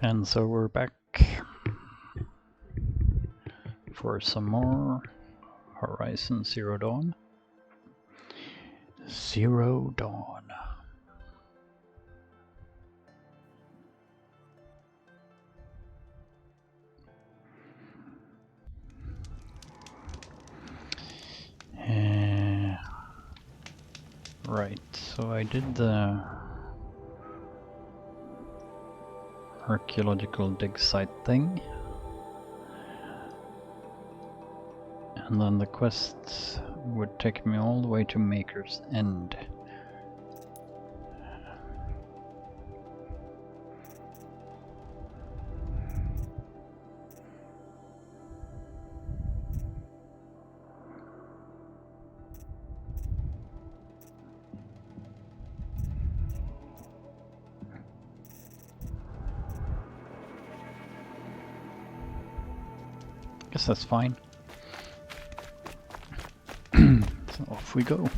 And so we're back for some more Horizon Zero Dawn. Zero Dawn. Right, so I did the archaeological dig site thing, and then the quest would take me all the way to Maker's End. Guess that's fine. So off we go.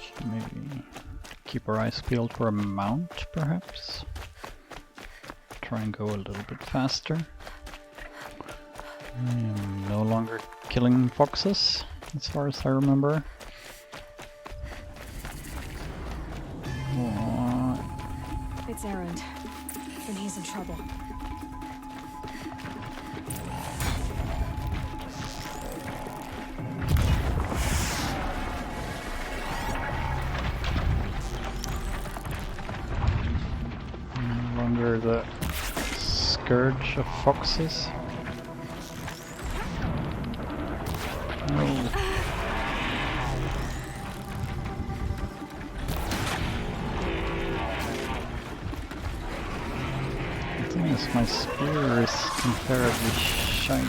So maybe keep our eyes peeled for a mount, perhaps. Try and go a little bit faster. No longer killing foxes, as far as I remember. It's Erend, and he's in trouble. No longer the scourge of foxes. No. My spear is comparably shiny.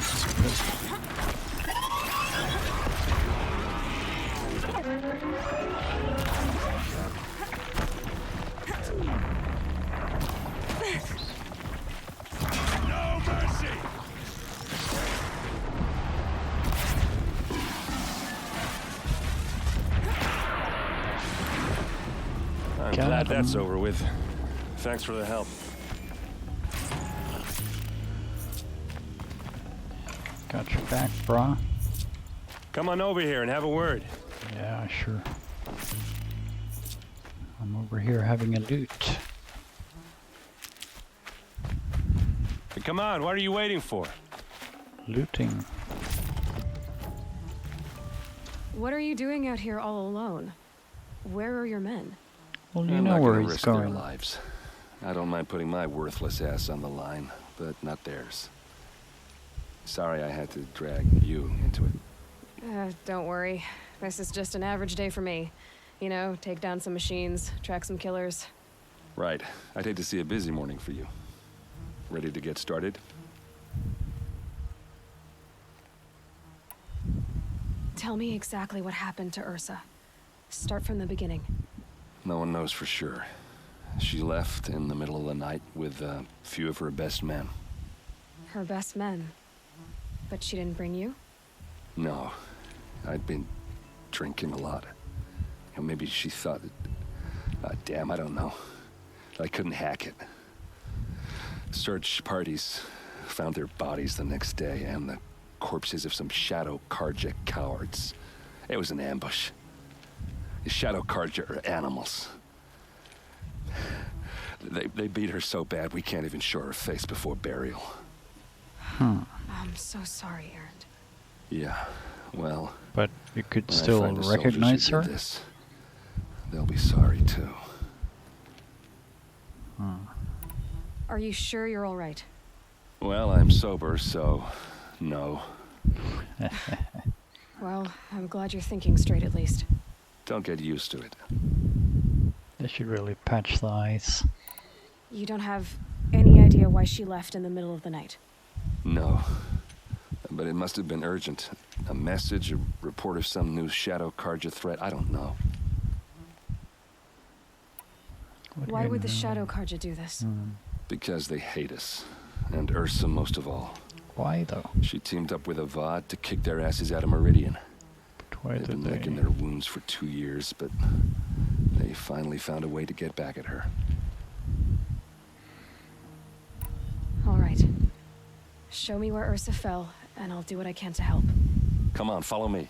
No mercy. I'm glad that's over with. Thanks for the help. Got your back, brah. Come on over here and have a word. Yeah, sure. I'm over here having a loot. Hey, come on, what are you waiting for? Looting. What are you doing out here all alone? Where are your men? Well, you know where he's risk their going. lives. I don't mind putting my worthless ass on the line, but not theirs. Sorry I had to drag you into it. Don't worry. This is just an average day for me. You know, take down some machines, track some killers. Right. I'd hate to see a busy morning for you. Ready to get started? Tell me exactly what happened to Ursa. Start from the beginning. No one knows for sure. She left in the middle of the night with a few of her best men. Her best men? But she didn't bring you? No. I'd been drinking a lot. You know, maybe she thought that... damn, I don't know. I couldn't hack it. Search parties found their bodies the next day and the corpses of some Shadow Karja cowards. It was an ambush. The Shadow Karja are animals. They beat her so bad we can't even show her face before burial. Hmm. I'm so sorry, Erend. Yeah, well... But you could still recognize her? This, they'll be sorry too. Are you sure you're all right? Well, I'm sober, so... no. Well, I'm glad you're thinking straight at least. Don't get used to it. They should really patch the eyes. You don't have any idea why she left in the middle of the night? No. But it must have been urgent. A message, a report of some new Shadow Karja threat, I don't know. Why would the Shadow Karja do this? Because they hate us. And Ursa most of all. Why though? She teamed up with Avad to kick their asses out of Meridian. But why They've did been they? licking their wounds for 2 years, but they They finally found a way to get back at her. All right. Show me where Ursa fell, and I'll do what I can to help. Come on, follow me.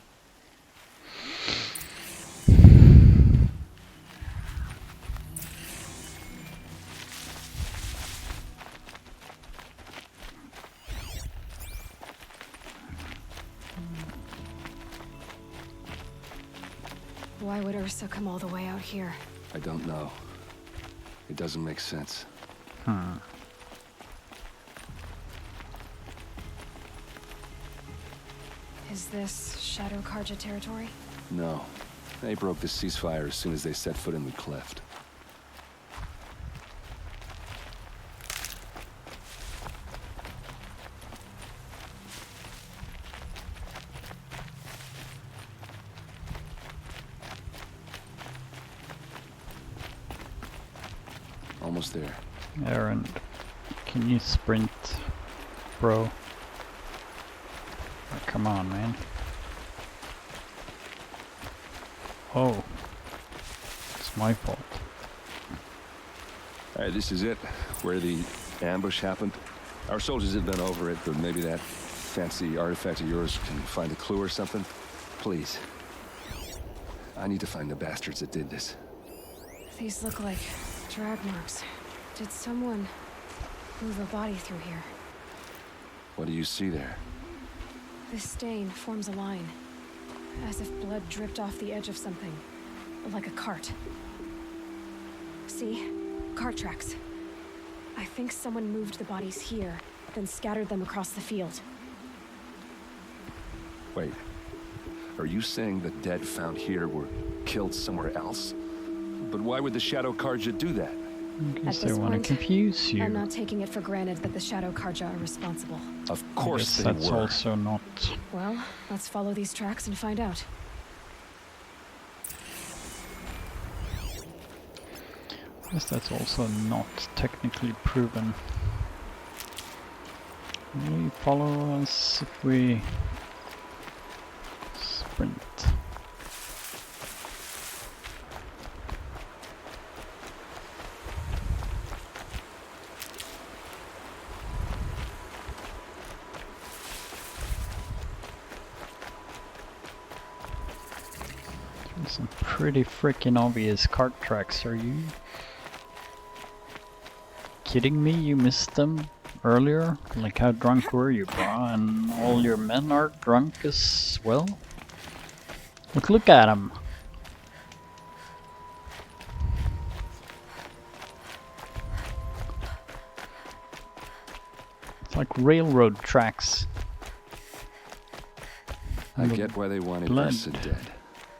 Why would Ursa come all the way out here? I don't know. It doesn't make sense. Is this Shadow Karja territory? No. They broke the ceasefire as soon as they set foot in the cleft. Almost there. Aaron, can you sprint, bro? Oh, come on, man. Oh. It's my fault. Alright, this is it. Where the ambush happened. Our soldiers have been over it, but maybe that fancy artifact of yours can find a clue or something. Please. I need to find the bastards that did this. These look like drag marks. Did someone move a body through here? What do you see there? This stain forms a line, as if blood dripped off the edge of something, like a cart. See? Cart tracks. I think someone moved the bodies here, then scattered them across the field. Wait. Are you saying the dead found here were killed somewhere else? But why would the Shadow Karja do that? I guess At they this want to point, confuse you. I'm not taking it for granted that the Shadow Karja are responsible. Of I course guess they that's were. also not... Well, let's follow these tracks and find out. I guess that's also not technically proven. Will you follow us if we sprint? Some pretty freaking obvious cart tracks. Are you kidding me? You missed them earlier? Like, how drunk were you, bro? And all your men are drunk as well? Look at them. It's like railroad tracks. I And the get why they wanted blood. Ursa dead.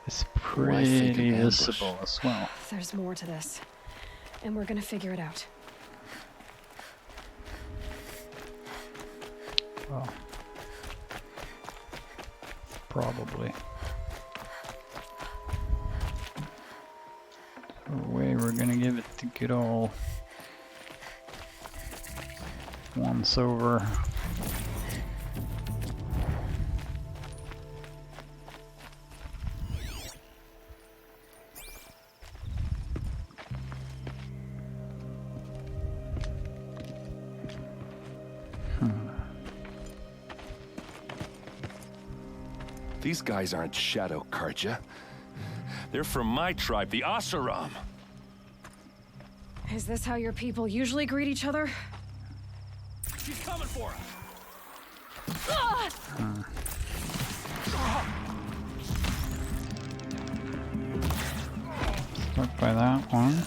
It's Why think pretty an ambush? visible as well. There's more to this, and we're gonna figure it out. Well, probably. The way we're gonna give it the good old once over. These guys aren't Shadow Karja. They're from my tribe, the Asaram. Is this how your people usually greet each other? She's coming for us. Stuck by that one.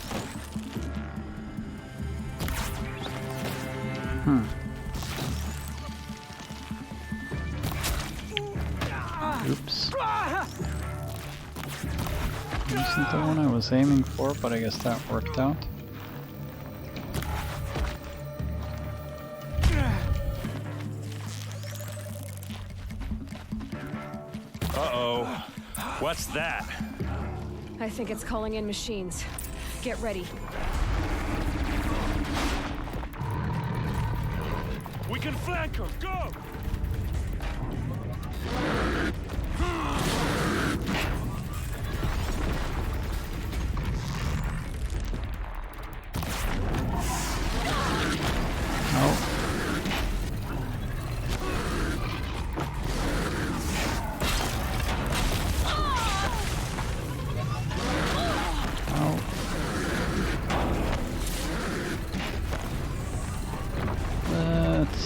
Oops. Isn't the one I was aiming for, but I guess that worked out. Uh-oh. What's that? I think it's calling in machines. Get ready. We can flank her. Go!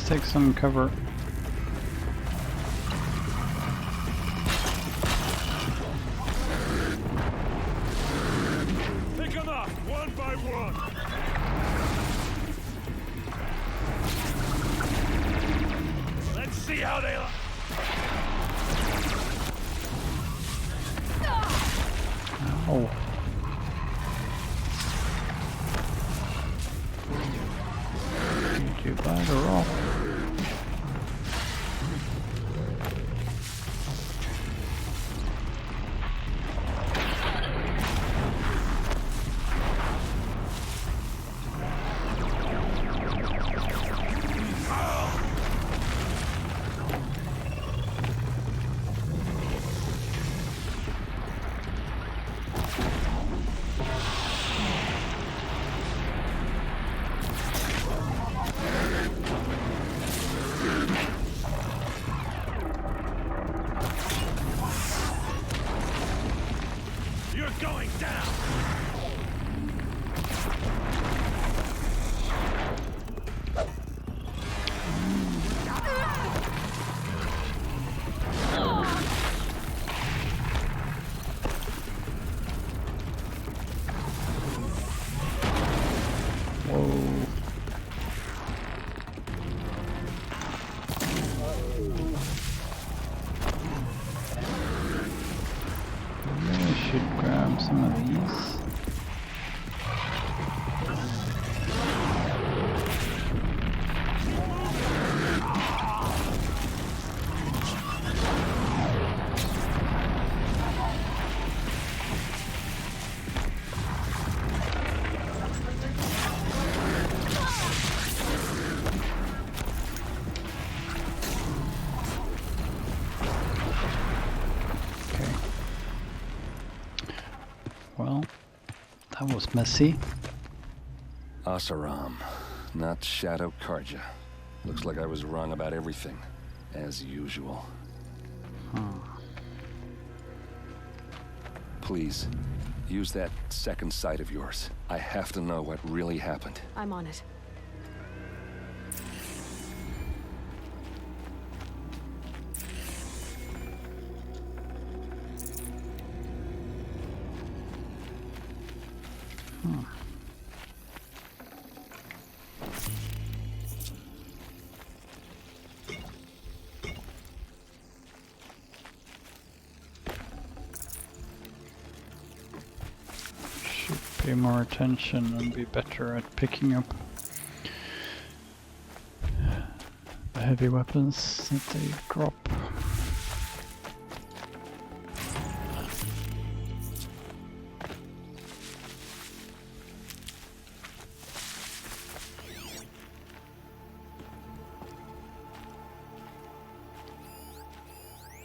take some cover. Pick them up, one by one. Let's see how they look. Oh. Not too bad at all. You're going down. Whoa. Maybe I should grab some of these. Okay. Well, that was messy. Asaram, not Shadow Karja. Looks like I was wrong about everything, as usual. Please, use that second sight of yours. I have to know what really happened. I'm on it. Should pay more attention and be better at picking up the heavy weapons that they drop.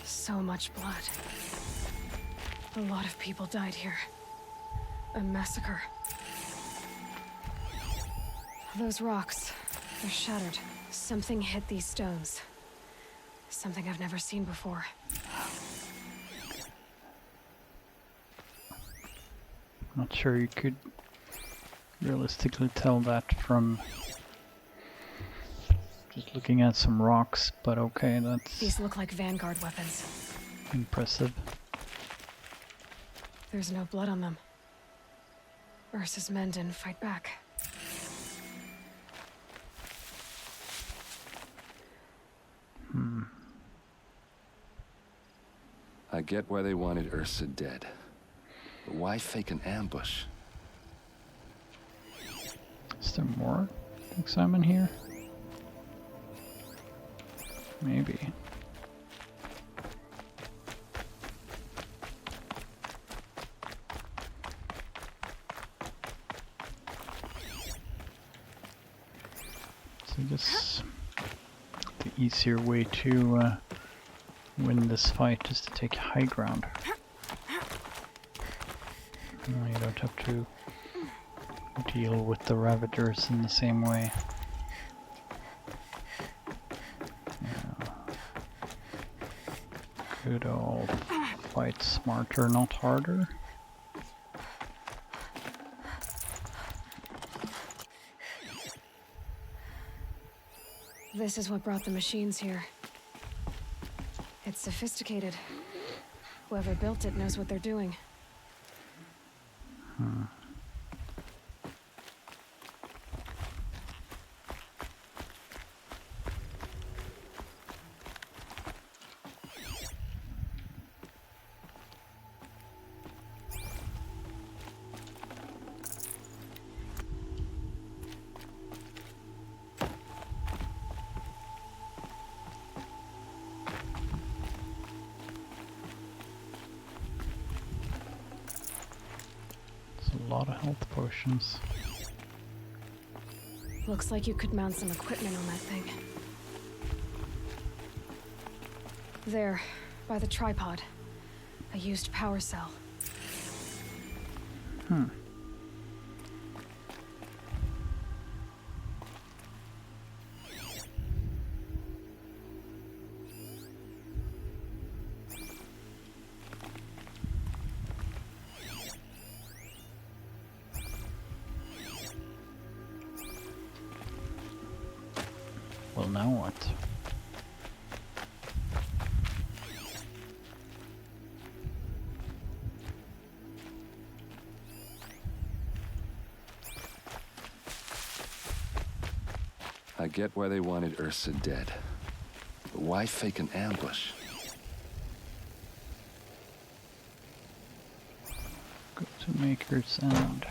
So much blood. A lot of people died here. A massacre. Those rocks, they're shattered. Something hit these stones. Something I've never seen before. Not sure you could realistically tell that from just looking at some rocks, but okay, that's These look like Vanguard weapons. impressive. There's no blood on them. Ursa's men didn't fight back. I get why they wanted Ursa dead. But why fake an ambush? Is there more to examine here? Maybe. So this, the easier way to win this fight is to take high ground. You don't have to deal with the Ravagers in the same way. Yeah. Good old fight smarter, not harder. This is what brought the machines here. It's sophisticated. Whoever built it knows what they're doing. A lot of health potions. Looks like you could mount some equipment on that thing. There, by the tripod. A used power cell. Well, now what? I get why they wanted Ursa dead. But why fake an ambush? Go to Maker's End.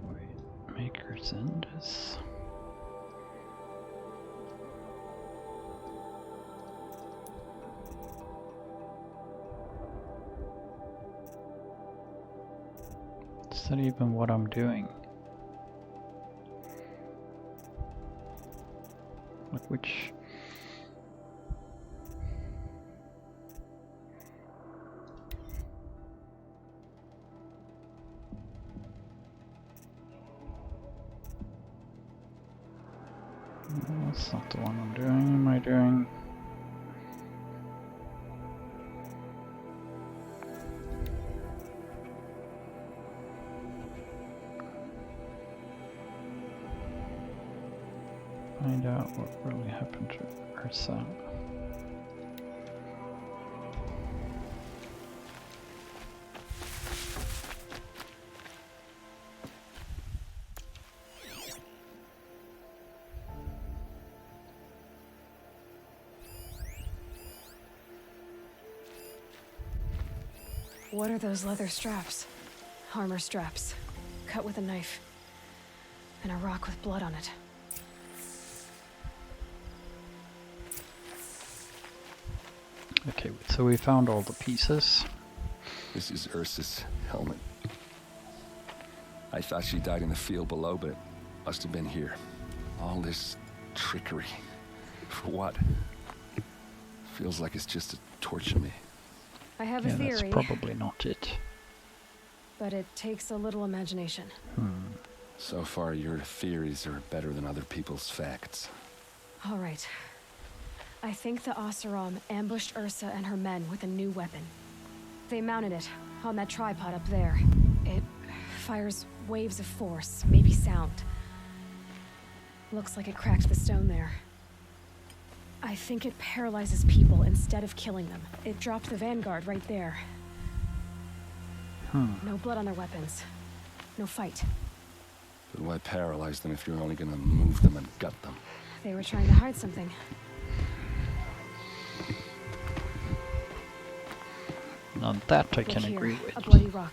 Wait, Maker's End is... Is that even what I'm doing? Like which... No, that's not the one I'm doing. Am I doing... Find out what really happened to Ursa. What are those leather straps? Armor straps. Cut with a knife. And a rock with blood on it. Okay, so we found all the pieces. This is Ursa's helmet. I thought she died in the field below, but it must have been here. All this trickery. For what? Feels like it's just to torture me. I have a Yeah, theory, that's probably not it. but it takes a little imagination. So far, your theories are better than other people's facts. All right. I think the Oseram ambushed Ursa and her men with a new weapon. They mounted it on that tripod up there. It fires waves of force, maybe sound. Looks like it cracked the stone there. I think it paralyzes people instead of killing them. It dropped the vanguard right there. No blood on their weapons. No fight. But why paralyze them if you're only gonna move them and gut them? They were trying to hide something. Now that I Look can here, agree with. a bloody rock.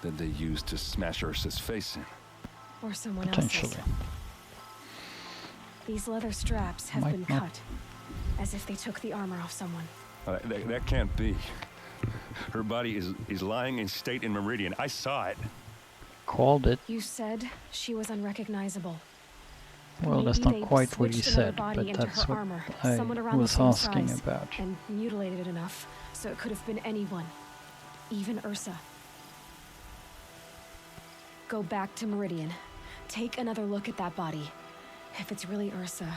That they used to smash Ursa's face in. Or someone Potentially. else's. These leather straps have Might been not. cut. As if they took the armor off someone. That can't be. Her body is lying in state in Meridian. I saw it. Called it. You said she was unrecognizable. Well, that's Maybe not they quite what you switched another said, body but into that's her what armor, I someone around the was same asking size, about. and mutilated it enough so it could have been anyone, even Ursa. Go back to Meridian. Take another look at that body. If it's really Ursa,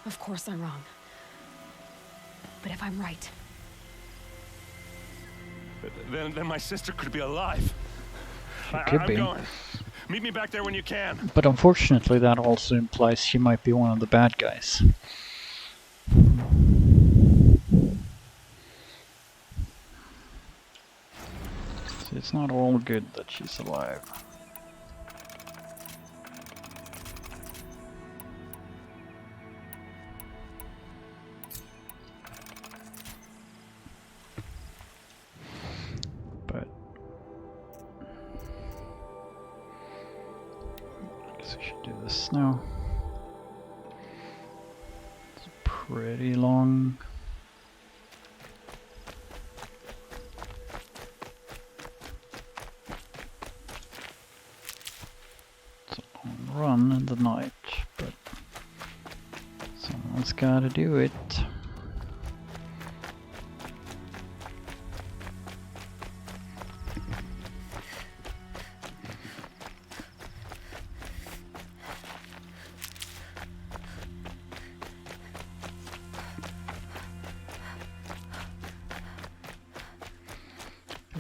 of course I'm wrong. But if I'm right, Then my sister could be alive. Could I'm be. going. Meet me back there when you can. But unfortunately, that also implies she might be one of the bad guys. So it's not all good that she's alive. But I guess we should do this now. It's pretty long. It's a long run in the night, but someone's gotta do it.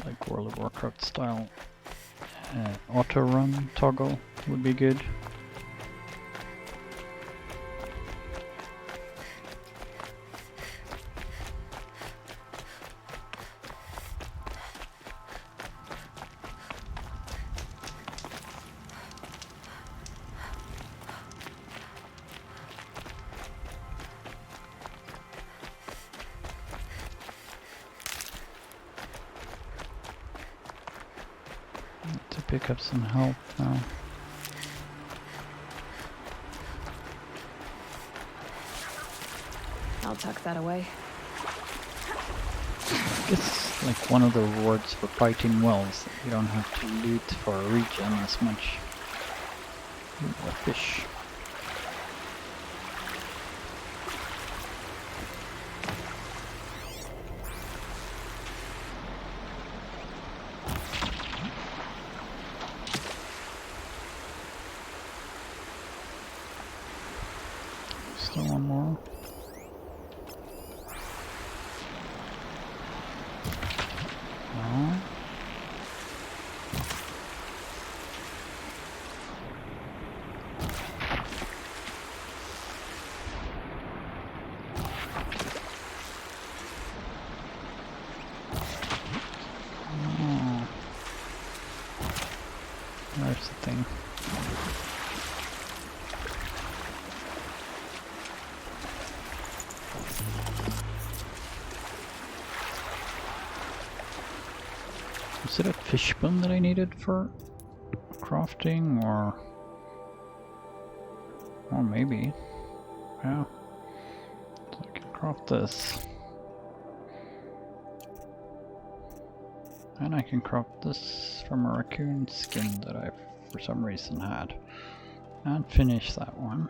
Like World of Warcraft style auto run toggle would be good. To pick up some help now. I'll tuck that away. I guess like one of the rewards for fighting well is that you don't have to loot for a regen as much. Ooh, a fish. Still one more. No. Oh. There's the thing. Was it a fish bone that I needed for crafting, or maybe, yeah. So I can craft this, and I can craft this from a raccoon skin that I, for some reason, had, and finish that one.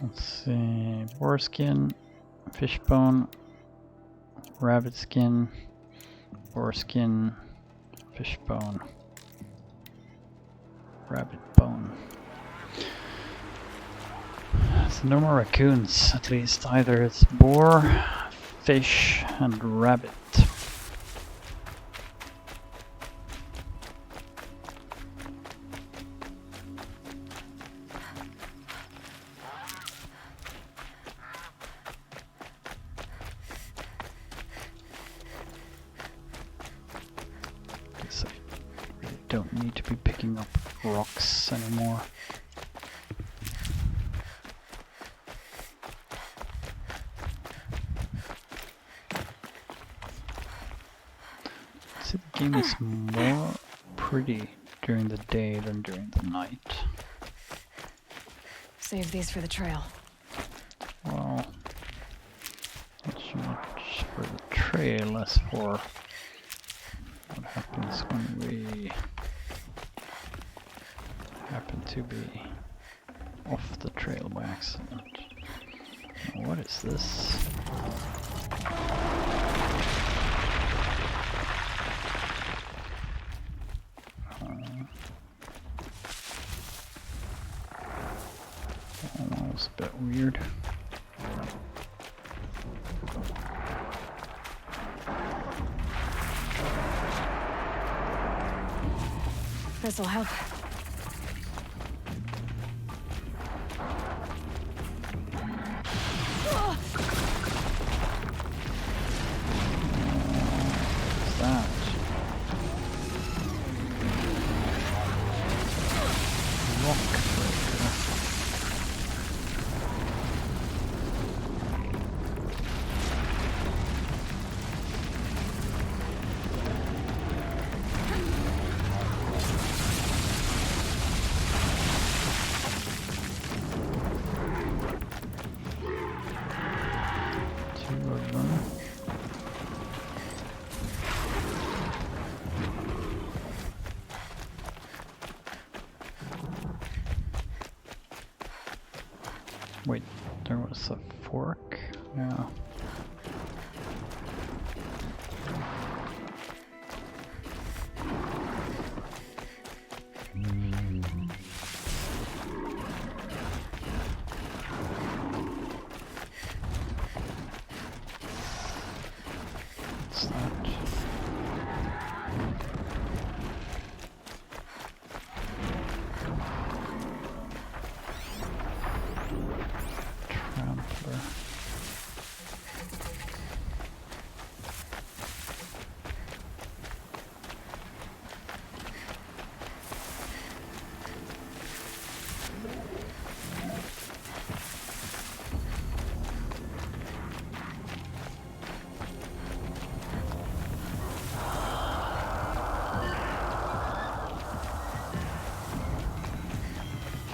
Let's see, boar skin, fish bone, rabbit skin. Boar skin, fish bone, rabbit bone. So no more raccoons, at least. Either it's boar, fish, and rabbit. Guess I really don't need to be picking up rocks anymore. See, the game is more pretty during the day than during the night. Save these for the trail. Well, not so much for the trail as for what happens when we happen to be off the trail by accident. Now, what is this? That was a bit weird. This'll help. What's that? Rock breaker. Two of them. Wait, there was a fork? Yeah. What's that? Trampler.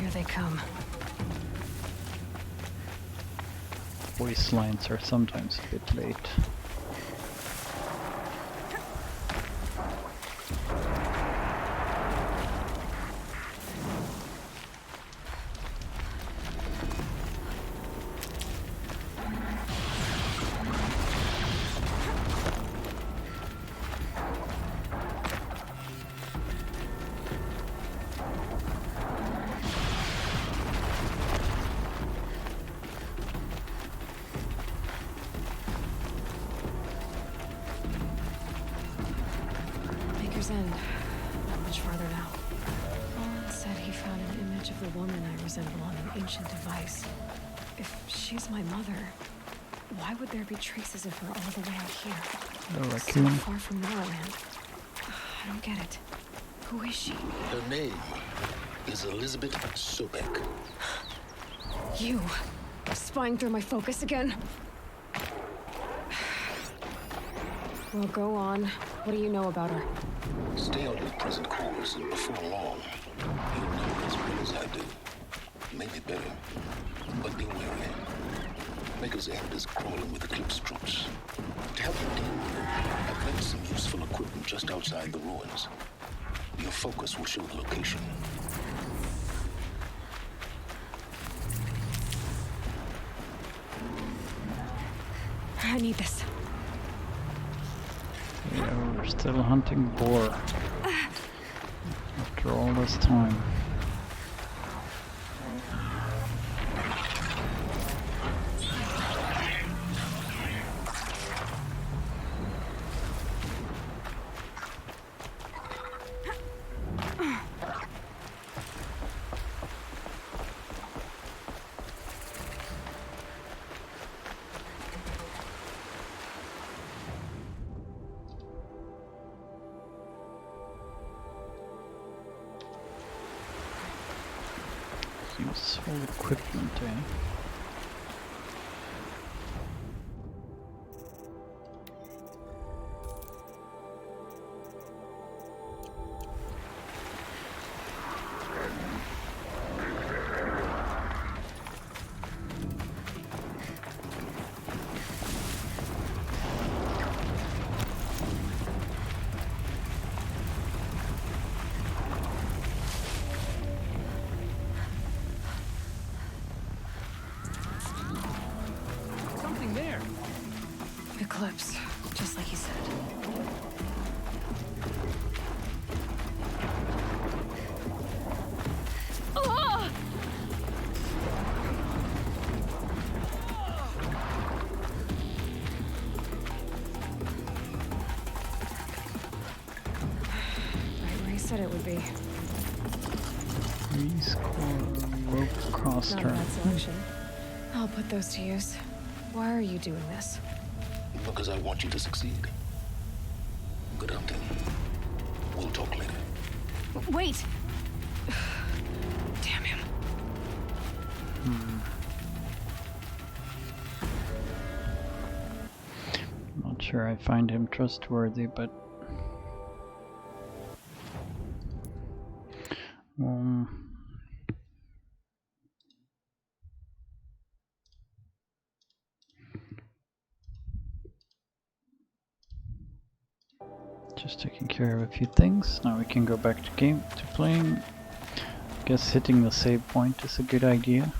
Here they come. Voice lines are sometimes a bit late. Baker's End. Not much farther now. Olin said he found an image of the woman I resemble on an ancient device. If she's my mother, why would there be traces of her all the way out here? A So raccoon. far from Norland. I don't get it. Who is she? Her name is Elizabeth Sobek. You. Spying through my focus again? Well, go on. What do you know about her? Stay on your present course, and before long, you'll know as well as I do. Maybe better, but be wary. Maker's End is crawling with Eclipse troops. To help you deal with her, I've left some useful equipment just outside the ruins. Your focus will show the location. I need this. Yeah, we're still hunting boar. After all this time. Useful equipment, eh? Eclipse, just like he said. Ah! Right where he said it would be. Grease core, rope cross Not a turn. bad selection. I'll put those to use. Why are you doing this? Because I want you to succeed. Good hunting. We'll talk later. Wait! Damn him. Not sure I find him trustworthy, but just taking care of a few things. Now we can go back to playing. Guess hitting the save point is a good idea.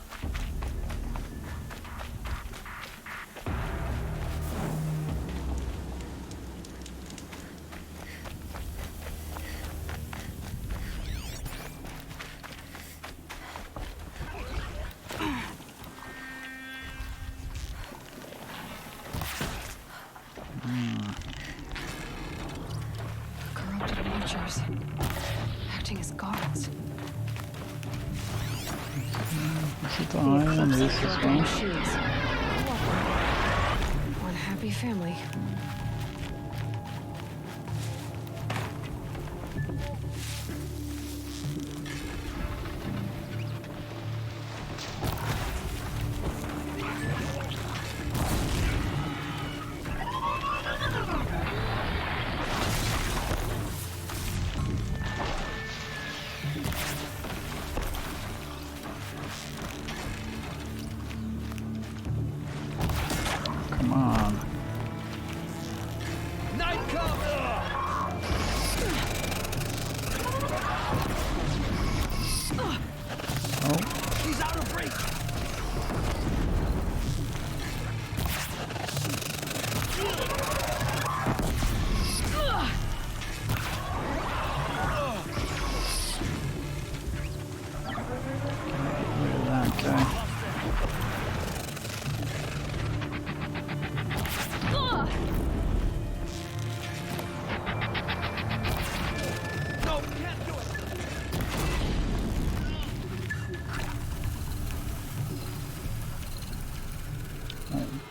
Corrupted watchers. Acting as guards. Is it the eye on this as well? Shoes. One happy family. Come on. Oh, He's out of reach. rid of that guy. No, can't do it.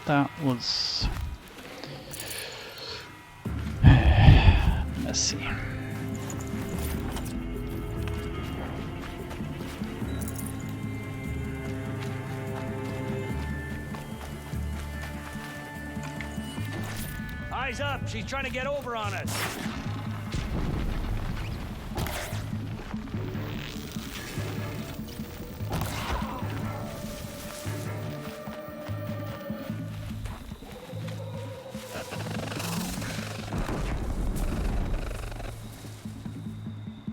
That was messy. Eyes up. She's trying to get over on us.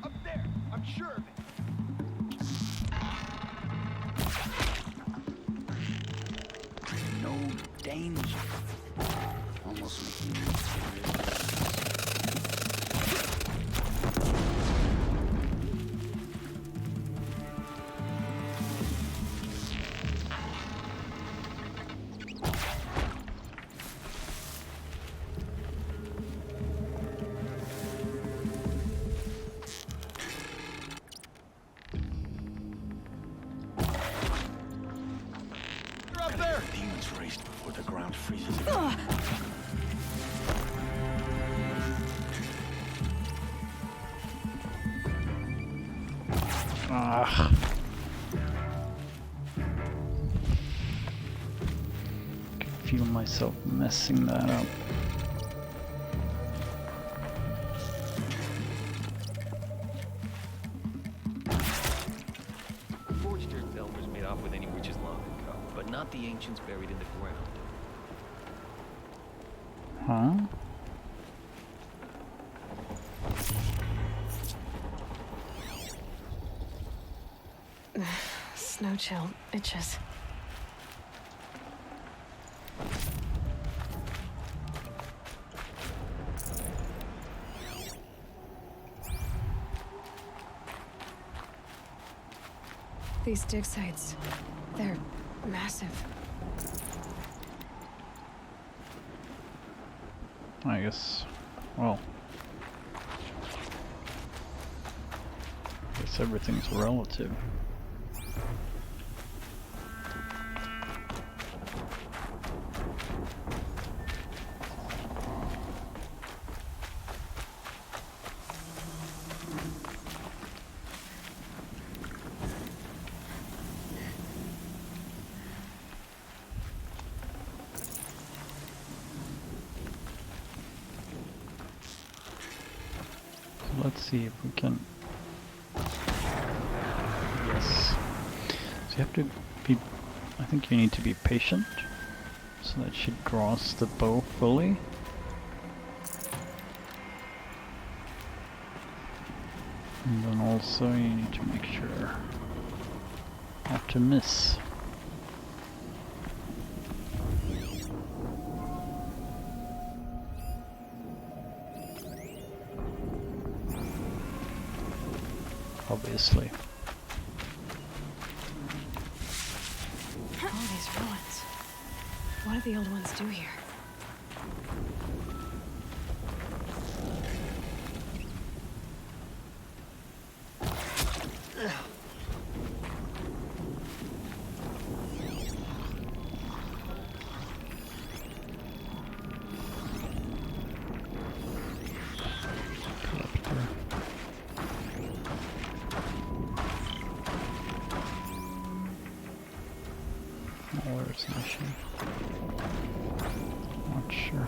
Up there. I'm sure of it. No danger. Almost making me You're up there. demons raised before the ground freezes again. Ah. Can feel myself messing that up. Forged earth elders made off with any witches long ago, but not the ancients buried in the ground. Huh? Snow chill. Itches. These dig sites, they're massive. I guess. Well. guess everything's relative. Let's see if we can. Yes. So you have to be. I think you need to be patient so that she draws the bow fully. And then also you need to make sure not to miss. Obviously. All these ruins. What do the old ones do here? Where's the machine? Not sure.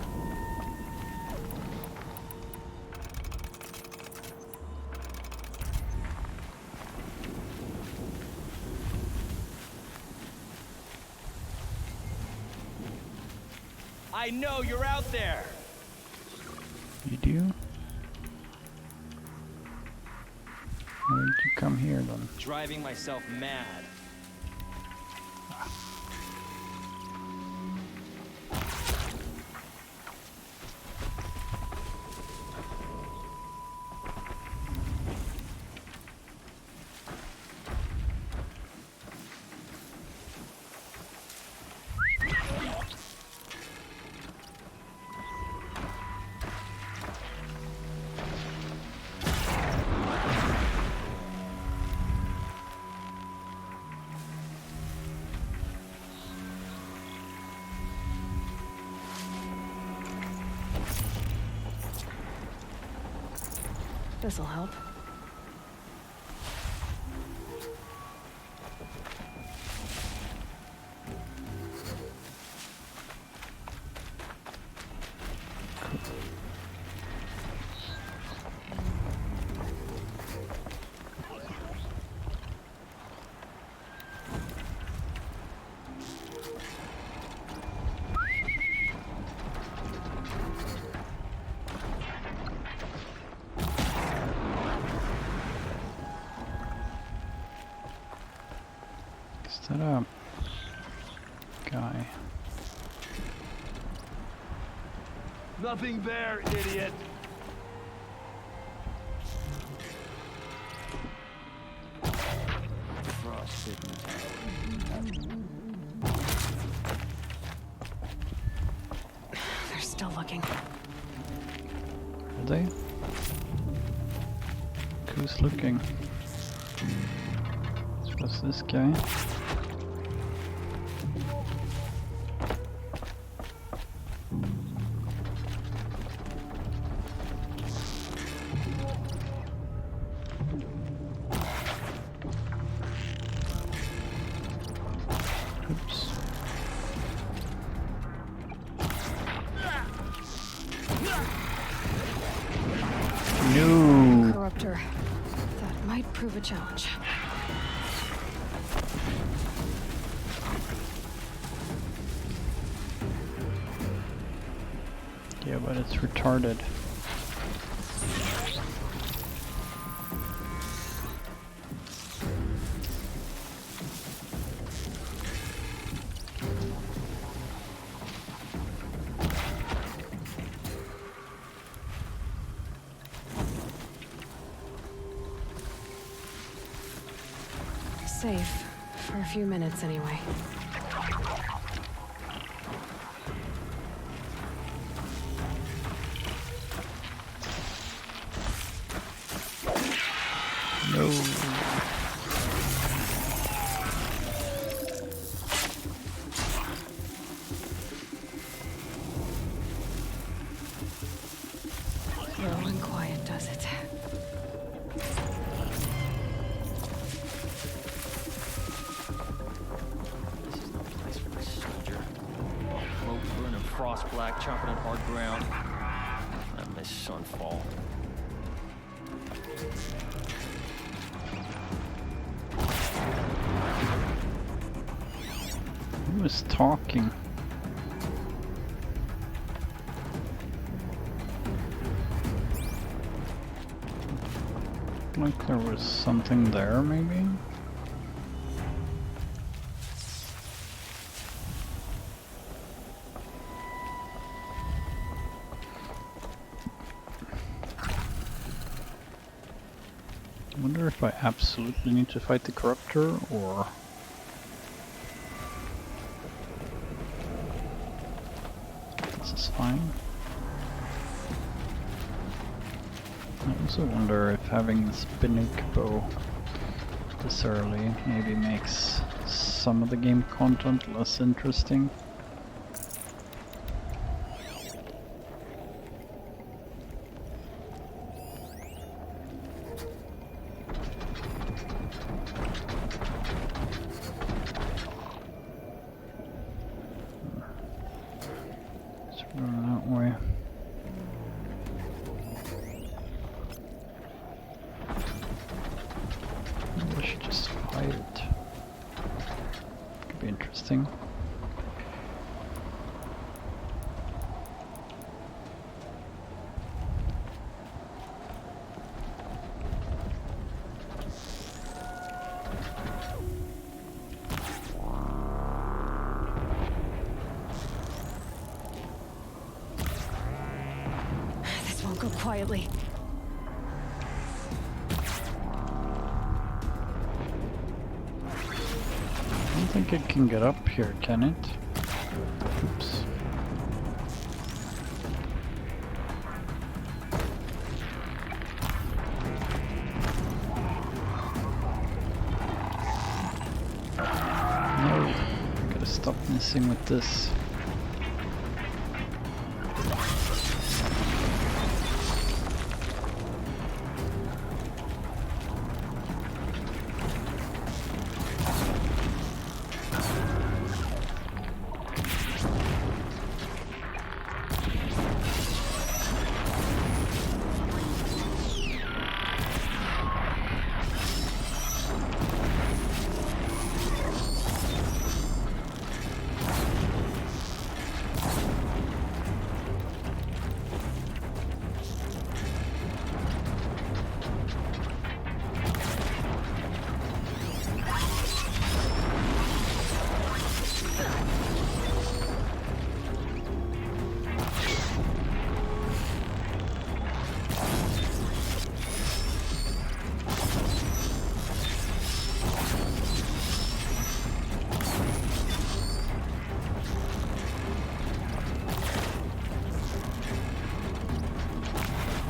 I know you're out there. You do? Why did you come here then? Driving myself mad. This'll help. Is that a guy? Nothing there, idiot. They're still looking. Are they? Who's looking? What's this guy? Oops. No. Corruptor. That might prove a challenge. Yeah, but it's retarded. Safe. For a few minutes, anyway. No. Slow and quiet does it. This is no place for this soldier. Smoke burning frost black, chomping on hard ground. I miss Sunfall. Who was talking? Like there was something there, maybe? I wonder if I absolutely need to fight the Corruptor, or... This is fine. I also wonder if having this Binnock bow this early maybe makes some of the game content less interesting. Let's run that way. Maybe I should just fight it. Could be interesting. This won't go quietly. I don't think it can get up here, can it? Oops. No, I gotta stop messing with this.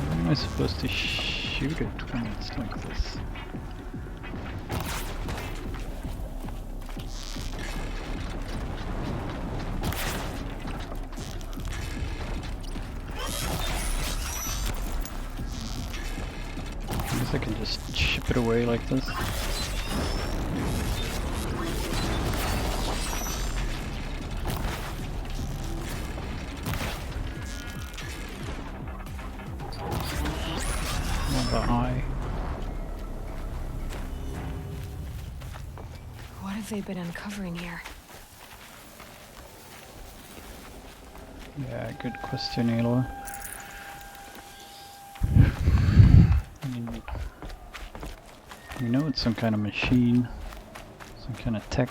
How am I supposed to shoot it when it's like this? I guess I can just chip it away like this. Not that high. What have they been uncovering here? Yeah, good question, Ayla. I mean, we know it's some kind of machine, some kind of tech.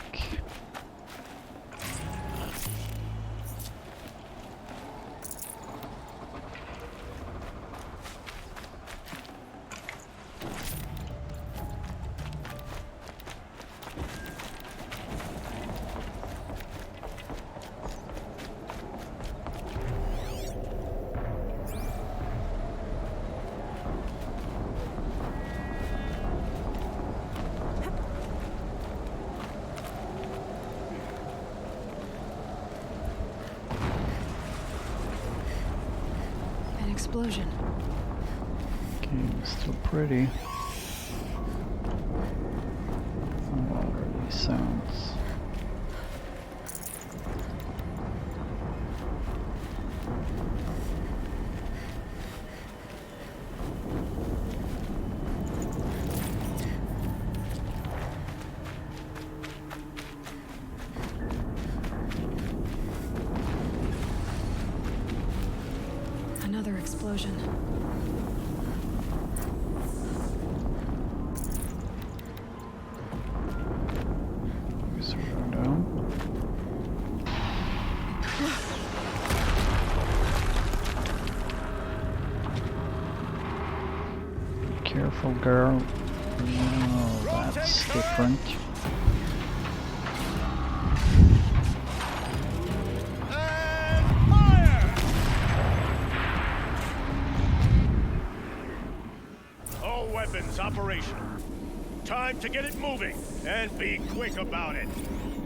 explosion. Game is still pretty. A lot of early sounds. Another explosion. Guess we're going down. Be careful, girl. Oh, that's different. All weapons operational. Time to get it moving, and be quick about it.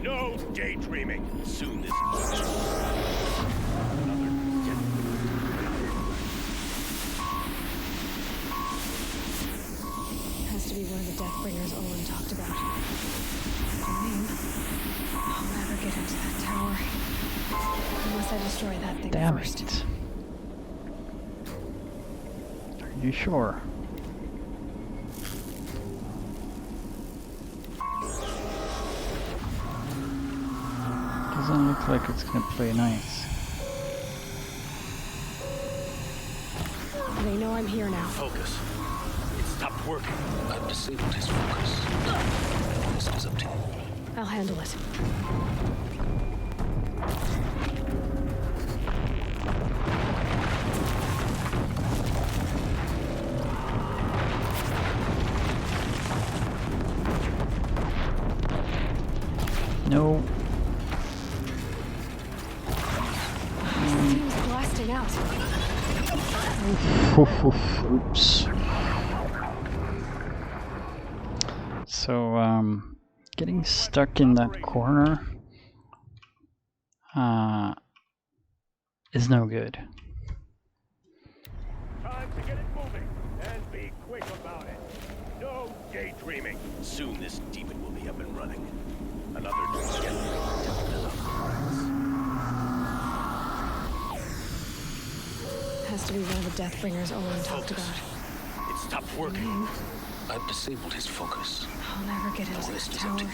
No daydreaming. Soon this Has to be one of the Deathbringers Olin talked about. Name. I'll never get into that tower. Unless I destroy that thing Damn first. it. Are you sure? Doesn't look like it's gonna play nice. They know I'm here now. Focus. It stopped working. I've disabled his focus. The rest is up to you. I'll handle it. No. Steam's blasting out. Oops. So, getting stuck in that corner is no good. time to get it moving, and be quick about it. No daydreaming. Soon this demon will be up and running. Another skeleton. Has to be one of the Deathbringers Olin talked about. It stopped working. I've disabled his focus. I'll never get into The that rest is up tower. to you.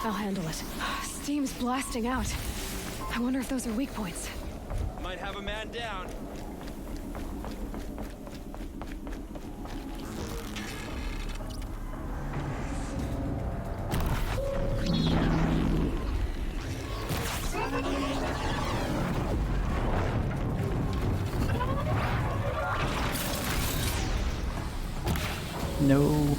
I'll handle it. Steam's blasting out. I wonder if those are weak points. Might have a man down. No.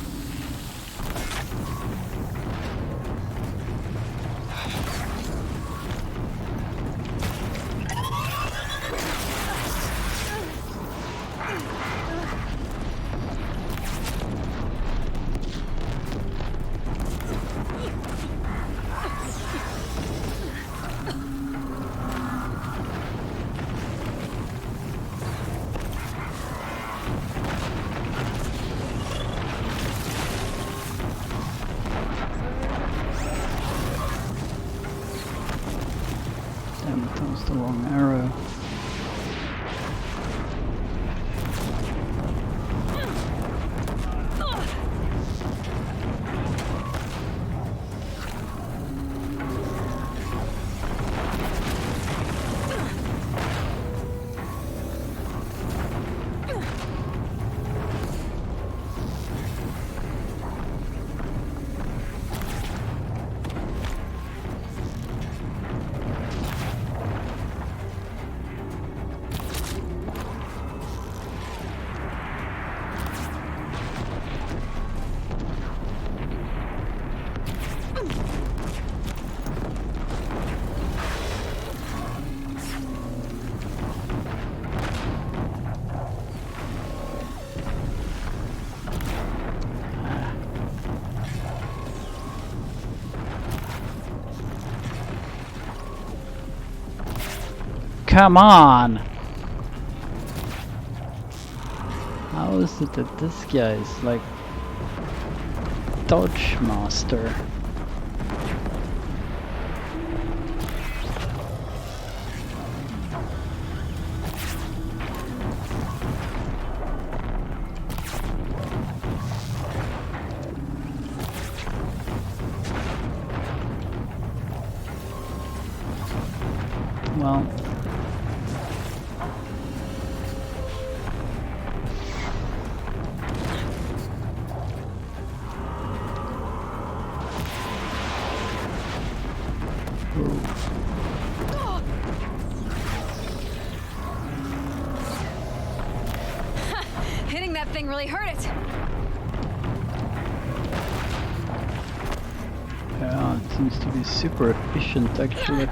Damn it, that was the wrong arrow. Come on! How is it that this guy is like Dodge Master? Well, Hitting that thing really hurt it. yeah, it seems to be super efficient actually.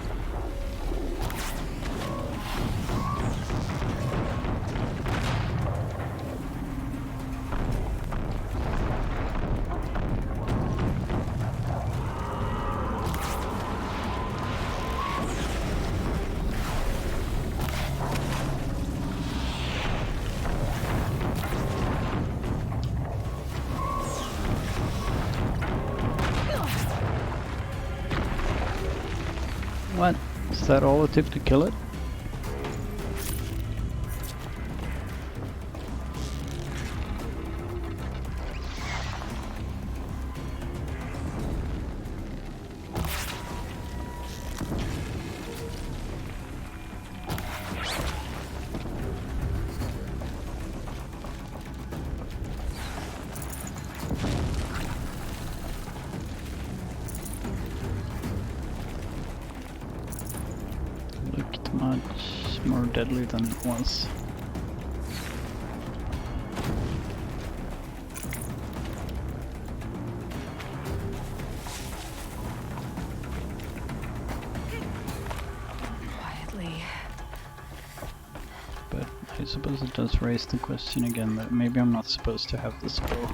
What? Is that all it took to kill it? Looked much more deadly than it was. Quietly. But I suppose it does raise the question again that maybe I'm not supposed to have this bow.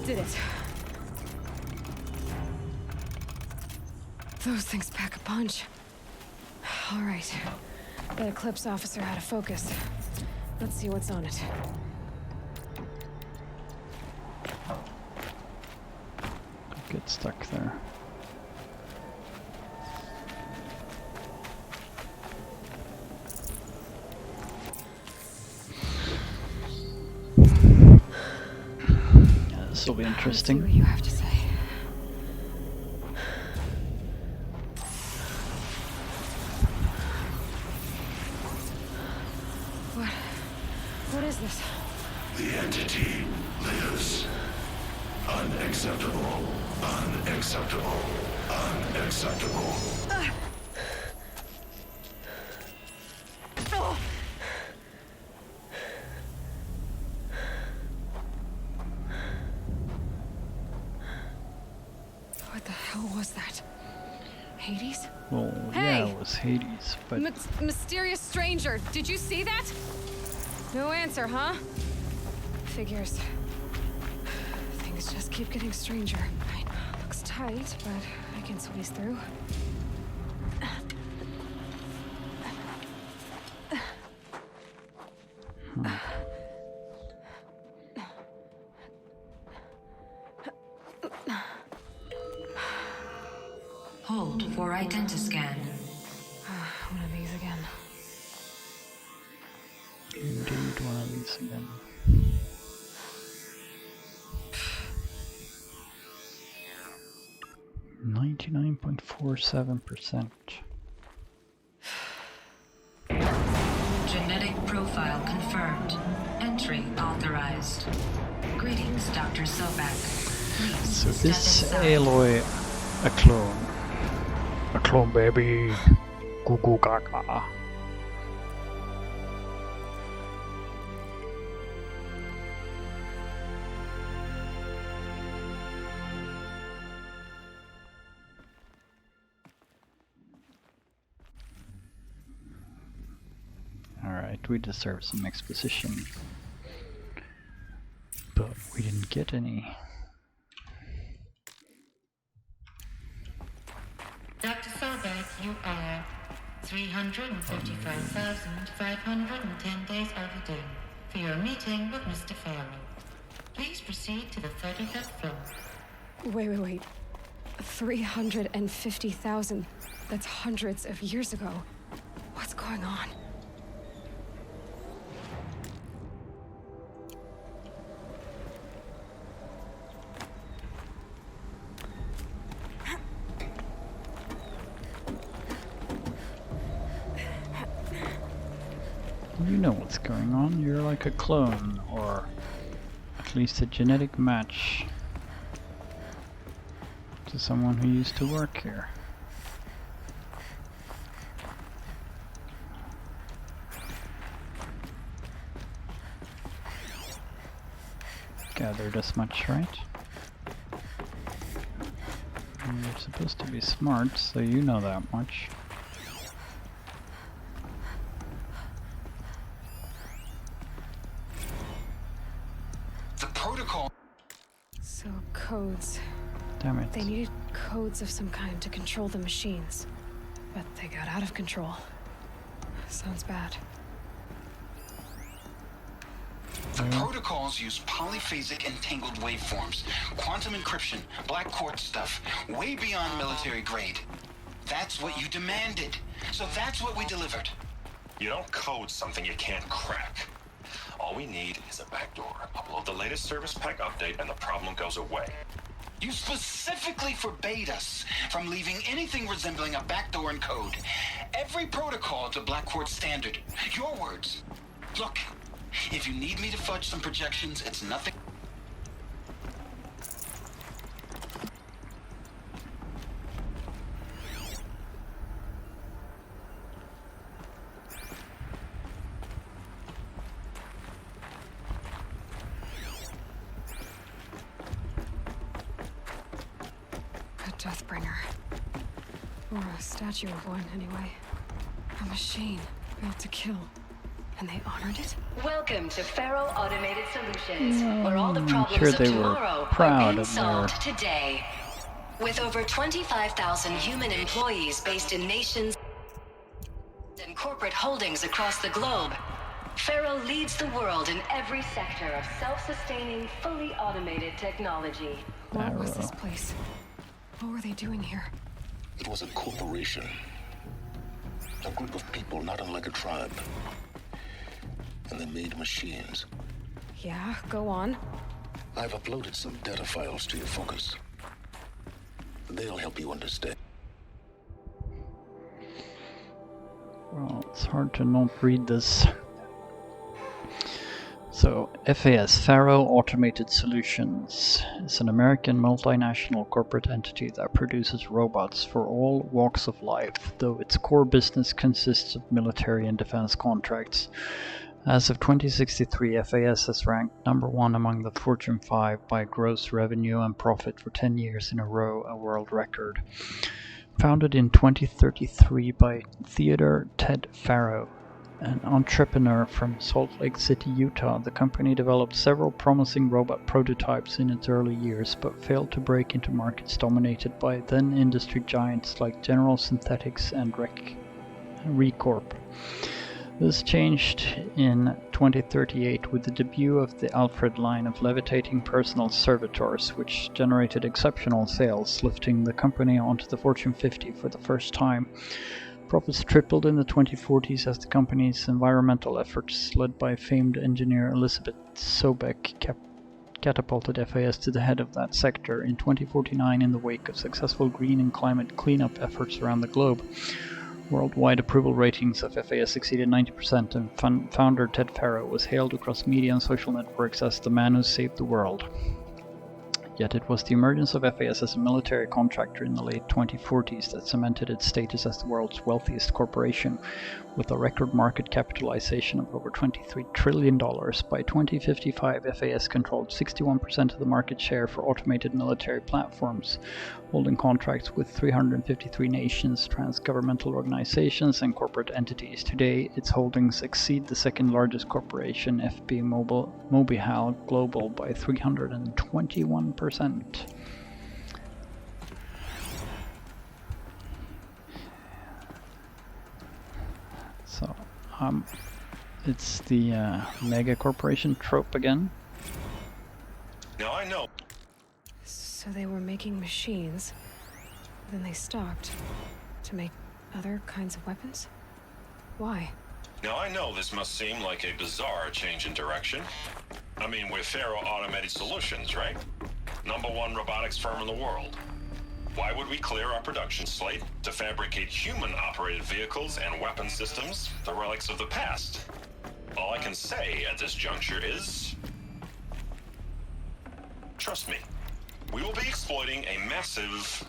Did it. Those things pack a punch. All right. That Eclipse officer had a focus. Let's see what's on it. Could get stuck there. Yeah, this will be Let's see interesting. what you have to say. What is this? The entity lives. Unacceptable. Unacceptable. Unacceptable. What the hell was that? Hades? Well, Hey! yeah, it was Hades, but Mysterious stranger, did you see that? No answer, huh? Figures. Things just keep getting stranger. Looks tight, but I can squeeze through. Hold for identiscan. One of these again. indeed one of these again. .47%. Genetic profile confirmed. Entry authorized. Greetings, Dr. Sobak. Please So step this inside. Aloy, a clone. A clone, baby. Goo goo gaga. Alright, we deserve some exposition. But we didn't get any. Dr. Sobek, you are 355,510 days overdue for your meeting with Mr. Farrell. Please proceed to the 35th floor. Wait. 350,000. That's hundreds of years ago. What's going on? You know what's going on. You're like a clone, or at least a genetic match to someone who used to work here. Gathered as much, right? And you're supposed to be smart, so you know that much. The protocol. So, codes. Damn it. They needed codes of some kind to control the machines. But they got out of control. Sounds bad. The protocols use polyphasic entangled waveforms, quantum encryption, black quartz stuff, way beyond military grade. That's what you demanded. So that's what we delivered. You don't code something you can't crack. All we need is a backdoor. Upload the latest service pack update and the problem goes away. You specifically forbade us from leaving anything resembling a backdoor in code. Every protocol to black quartz standard. Your words. Look, if you need me to fudge some projections, it's nothing. A Deathbringer. Or a statue of one, anyway. A machine built to kill. And they honored it? Welcome to Faro Automated Solutions, where all the problems sure of they were tomorrow proud are being of solved today. With over 25,000 human employees based in nations and corporate holdings across the globe, Faro leads the world in every sector of self-sustaining, fully automated technology. What was this place? What were they doing here? It was a corporation. A group of people not unlike a tribe. And they made machines. Yeah, go on. I've uploaded some data files to your focus. They'll help you understand. Well, it's hard to not read this. So, FAS, Faro Automated Solutions, is an American multinational corporate entity that produces robots for all walks of life, though its core business consists of military and defense contracts. As of 2063, FAS has ranked #1 among the Fortune 5 by gross revenue and profit for 10 years in a row, a world record. Founded in 2033 by Theodore Ted Faro, an entrepreneur from Salt Lake City, Utah, the company developed several promising robot prototypes in its early years, but failed to break into markets dominated by then industry giants like General Synthetics and Recorp. This changed in 2038 with the debut of the Alfred line of levitating personal servitors, which generated exceptional sales, lifting the company onto the Fortune 50 for the first time. Profits tripled in the 2040s as the company's environmental efforts, led by famed engineer Elizabeth Sobek, catapulted FAS to the head of that sector. In 2049, in the wake of successful green and climate cleanup efforts around the globe, worldwide approval ratings of FAS exceeded 90%, and founder Ted Faro was hailed across media and social networks as the man who saved the world. Yet it was the emergence of FAS as a military contractor in the late 2040s that cemented its status as the world's wealthiest corporation, with a record market capitalization of over $23 trillion. By 2055, FAS controlled 61% of the market share for automated military platforms, holding contracts with 353 nations, trans-governmental organizations, and corporate entities. Today, its holdings exceed the second largest corporation, FB Mobile Global, by 321%. It's the mega corporation trope again. Now I know. So they were making machines, then they stopped to make other kinds of weapons? Why? Now I know this must seem like a bizarre change in direction. I mean, we're Faro Automated Solutions, right? #1 robotics firm in the world. Why would we clear our production slate to fabricate human-operated vehicles and weapon systems, the relics of the past? All I can say at this juncture is... trust me, we will be exploiting a massive,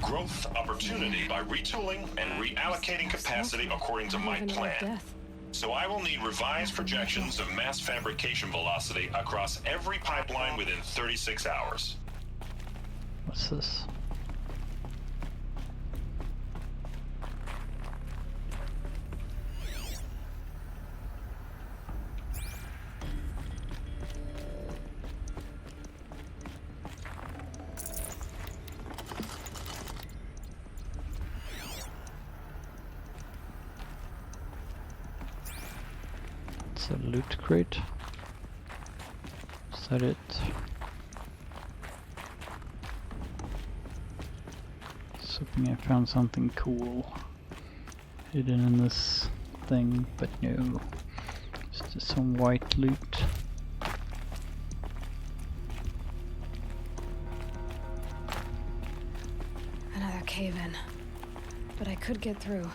growth opportunity by retooling and reallocating capacity according to my plan. So I will need revised projections of mass fabrication velocity across every pipeline within 36 hours. What's this? It's a loot crate. Is that it? Hoping I found something cool hidden in this thing, but no. It's just some white loot. Another cave-in. But I could get through.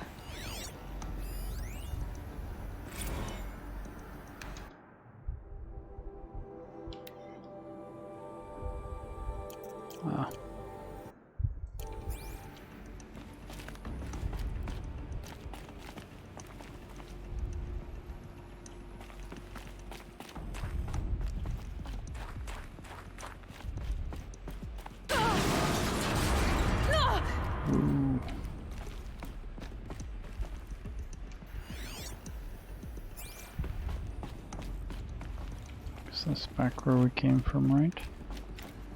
Ah. Ooh. Is this back where we came from, right?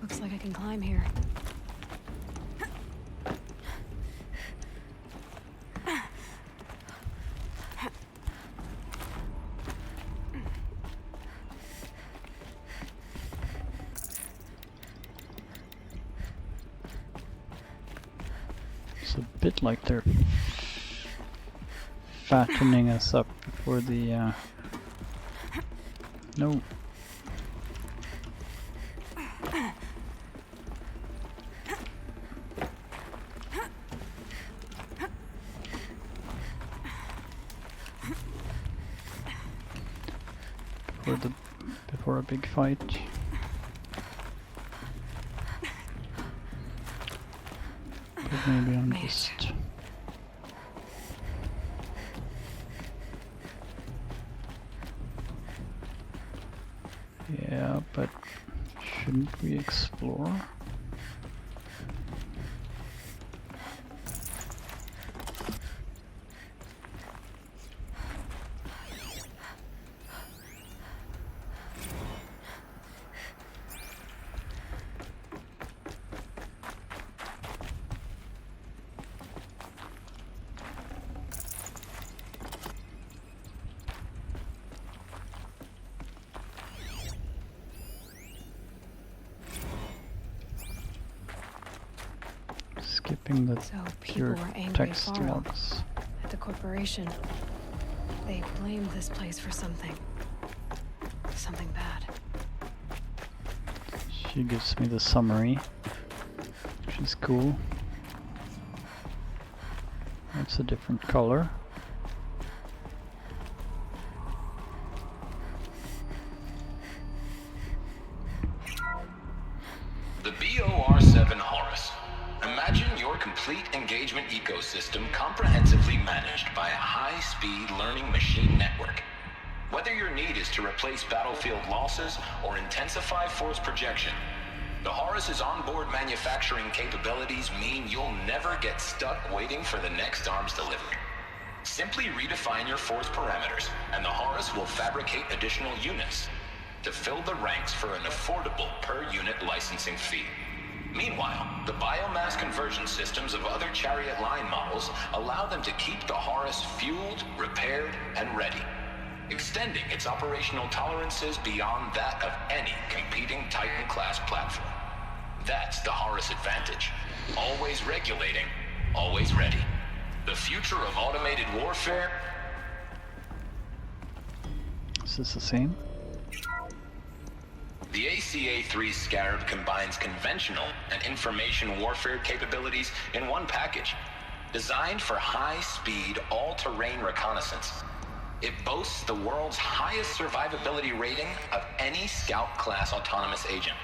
Looks like I can climb here. It's a bit like they're fattening us up before the no. Before a big fight. But maybe I'm just... Yeah, but shouldn't we explore? Skipping the pure text logs. At the corporation, they blamed this place for something. Something bad. She gives me the summary, which is cool. That's a different color. The BOR-7 Horus. Imagine your complete engagement ecosystem comprehensively managed by a high-speed learning machine network. Whether your need is to replace battlefield losses or intensify force projection, the Horus's onboard manufacturing capabilities mean you'll never get stuck waiting for the next arms delivery. Simply redefine your force parameters, and the Horus will fabricate additional units to fill the ranks for an affordable per-unit licensing fee. Meanwhile, Meanwhile, the biomass conversion systems of other Chariot line models allow them to keep the Horus fueled, repaired, and ready, extending its operational tolerances beyond that of any competing Titan-class platform. That's the Horus advantage. Always regulating, always ready. The future of automated warfare... Is this the same? The ACA-3 Scarab combines conventional and information warfare capabilities in one package. Designed for high-speed, all-terrain reconnaissance, it boasts the world's highest survivability rating of any Scout-class autonomous agent.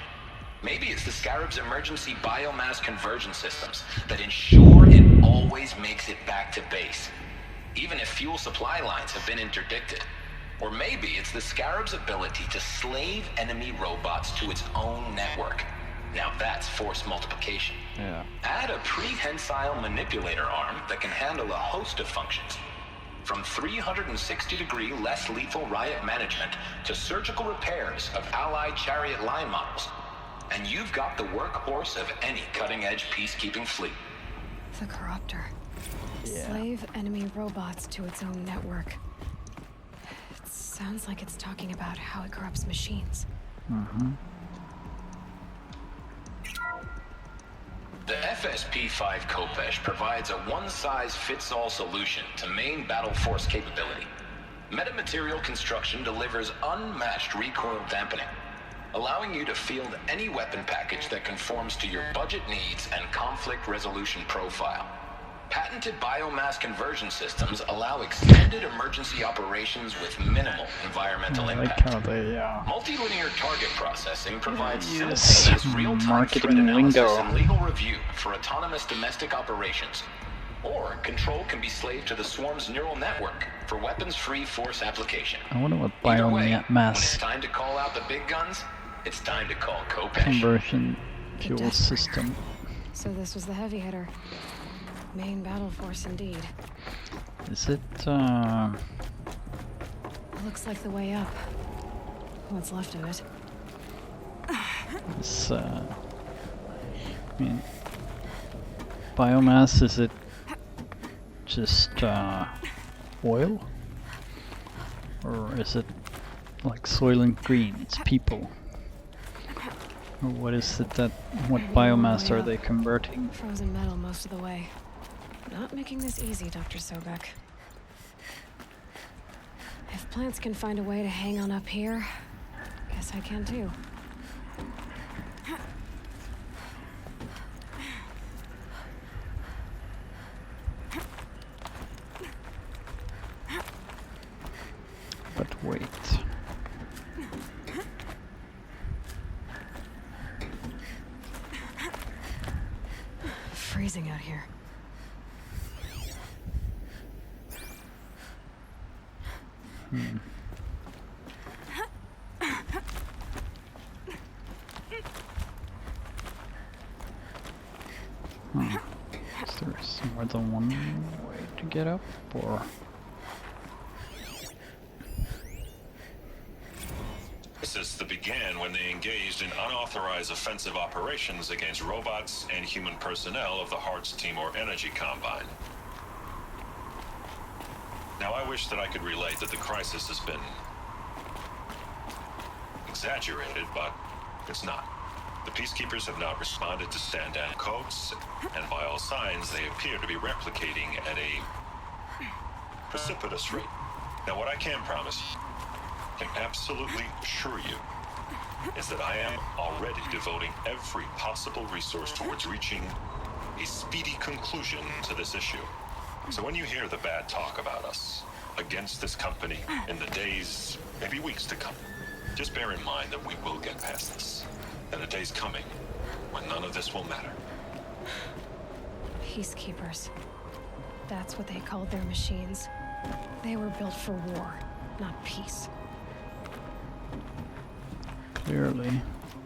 Maybe it's the Scarab's emergency biomass conversion systems that ensure it always makes it back to base, even if fuel supply lines have been interdicted. Or maybe it's the Scarab's ability to slave enemy robots to its own network. Now that's force multiplication. Yeah. Add a prehensile manipulator arm that can handle a host of functions, from 360-degree less lethal riot management to surgical repairs of allied Chariot line models, and you've got the workhorse of any cutting-edge peacekeeping fleet. The Corruptor. Yeah. Slave enemy robots to its own network. Sounds like it's talking about how it corrupts machines. Mm-hmm. The FSP-5 Khopesh provides a one-size-fits-all solution to main battle force capability. Metamaterial construction delivers unmatched recoil dampening, allowing you to field any weapon package that conforms to your budget needs and conflict resolution profile. Patented biomass conversion systems allow extended emergency operations with minimal environmental impact. Multilinear target processing provides simultaneous real-time threat analysis and legal review for autonomous domestic operations. Or control can be slaved to the swarm's neural network for weapons-free force application. I wonder what Either way, when it's biomass time to call out the big guns, it's time to call Khopesh. conversion fuel system. So this was the heavy hitter. Main battle force indeed. Is it, Looks like the way up. What's left of it. It's, I mean, biomass, is it just, oil? Or is it like Soylent Green? It's people. Or what is it that, what biomass are they converting? Frozen metal most of the way. Not making this easy, Dr. Sobek. If plants can find a way to hang on up here, guess I can too. But wait. Freezing out here. Is there more than one way to get up, or? This began when they engaged in unauthorized offensive operations against robots and human personnel of the Hearts Timor Energy Combine. Now, I wish that I could relate that the crisis has been exaggerated, but it's not. The peacekeepers have not responded to stand-down codes, and by all signs, they appear to be replicating at a precipitous rate. Now, what I can promise, can absolutely assure you, is that I am already devoting every possible resource towards reaching a speedy conclusion to this issue. So when you hear the bad talk about us against this company in the days, maybe weeks to come, just bear in mind that we will get past this. And a day's coming when none of this will matter. Peacekeepers. That's what they called their machines. They were built for war, not peace. Clearly.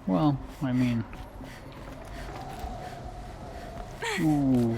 Well, I mean... Ooh.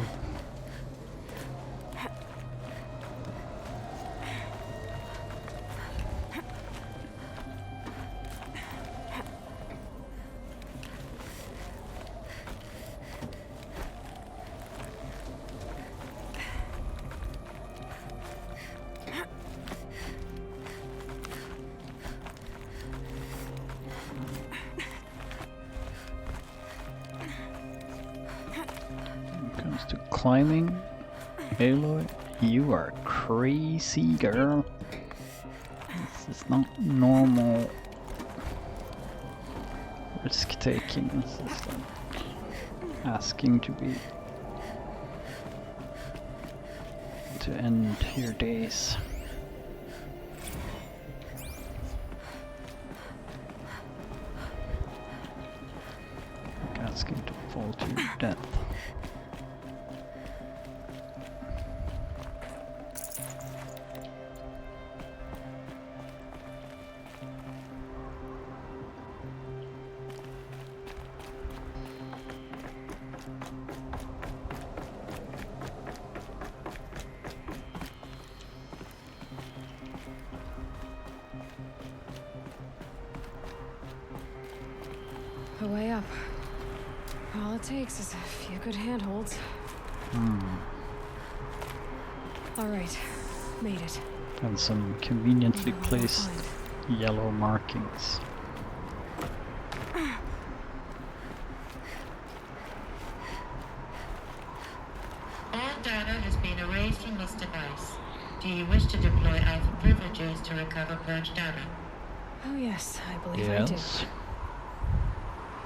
comes to climbing, Aloy, you are crazy, girl. This is not normal risk-taking. This is asking to end your days. Like asking to fall to your death. A way up. All it takes is a few good handholds. Alright, made it. And some conveniently placed yellow markings. All data has been erased from this device. Do you wish to deploy Alpha privileges to recover purged data? Oh yes, I believe I do.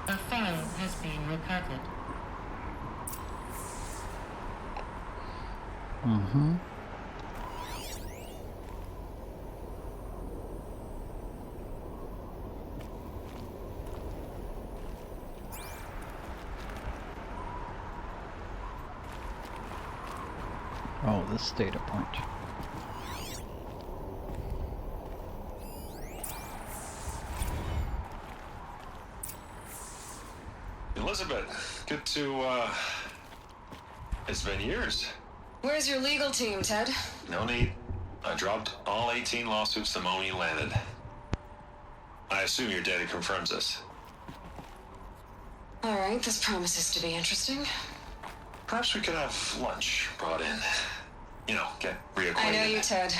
A file has been recovered. Oh, this data point. Elizabeth, good to, it's been years. Where's your legal team, Ted? No need. I dropped all 18 lawsuits the moment you landed. I assume your data confirms this. Alright, this promises to be interesting. Perhaps we could have lunch brought in. You know, get reacquainted. I know you, Ted.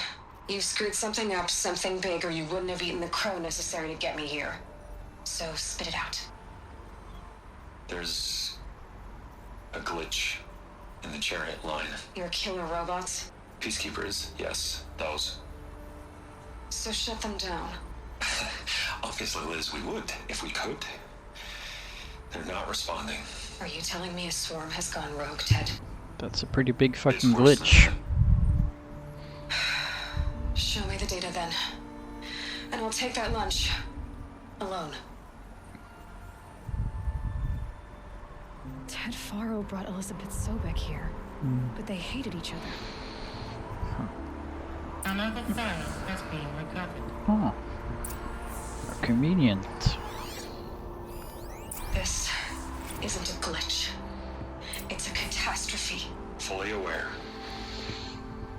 You screwed something up, something big, or you wouldn't have eaten the crow necessary to get me here. So spit it out. There's a glitch in the chariot line. Your killer robots? Peacekeepers, yes, those. So shut them down. Obviously, Liz, we would, if we could. They're not responding. Are you telling me a swarm has gone rogue, Ted? That's a pretty big fucking glitch. Show me the data then. And I'll take that lunch. Alone. Ted Faro brought Elizabeth Sobek here, but they hated each other. Another file has been recovered. Oh. How convenient. This isn't a glitch. It's a catastrophe. Fully aware.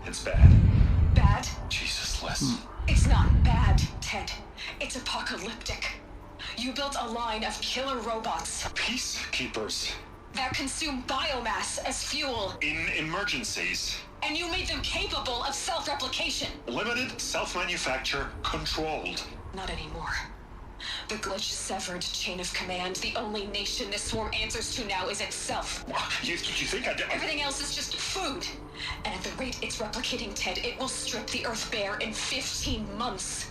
It's bad. Bad? Jesus, Liz. It's not bad, Ted. It's apocalyptic. You built a line of killer robots. Peacekeepers. That consume biomass as fuel. In emergencies. And you made them capable of self-replication. Limited, self-manufacture, controlled. Not anymore. The glitch severed chain of command. The only nation this swarm answers to now is itself. You think I did? Everything else is just food. And at the rate it's replicating, Ted, it will strip the Earth bare in 15 months.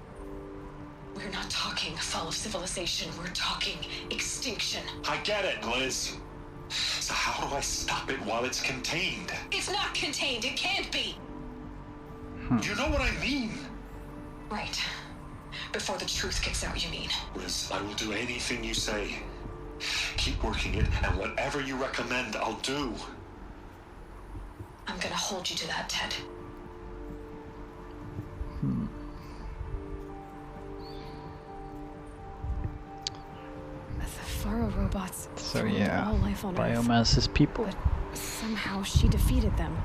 We're not talking fall of civilization. We're talking extinction. I get it, Liz. So how do I stop it while it's contained? It's not contained. It can't be. You know what I mean? Right. Before the truth gets out, you mean? Liz, I will do anything you say. Keep working it, and whatever you recommend, I'll do. I'm gonna hold you to that, Ted. The Faro robots. So yeah, all life on biomass is people. But somehow she defeated them.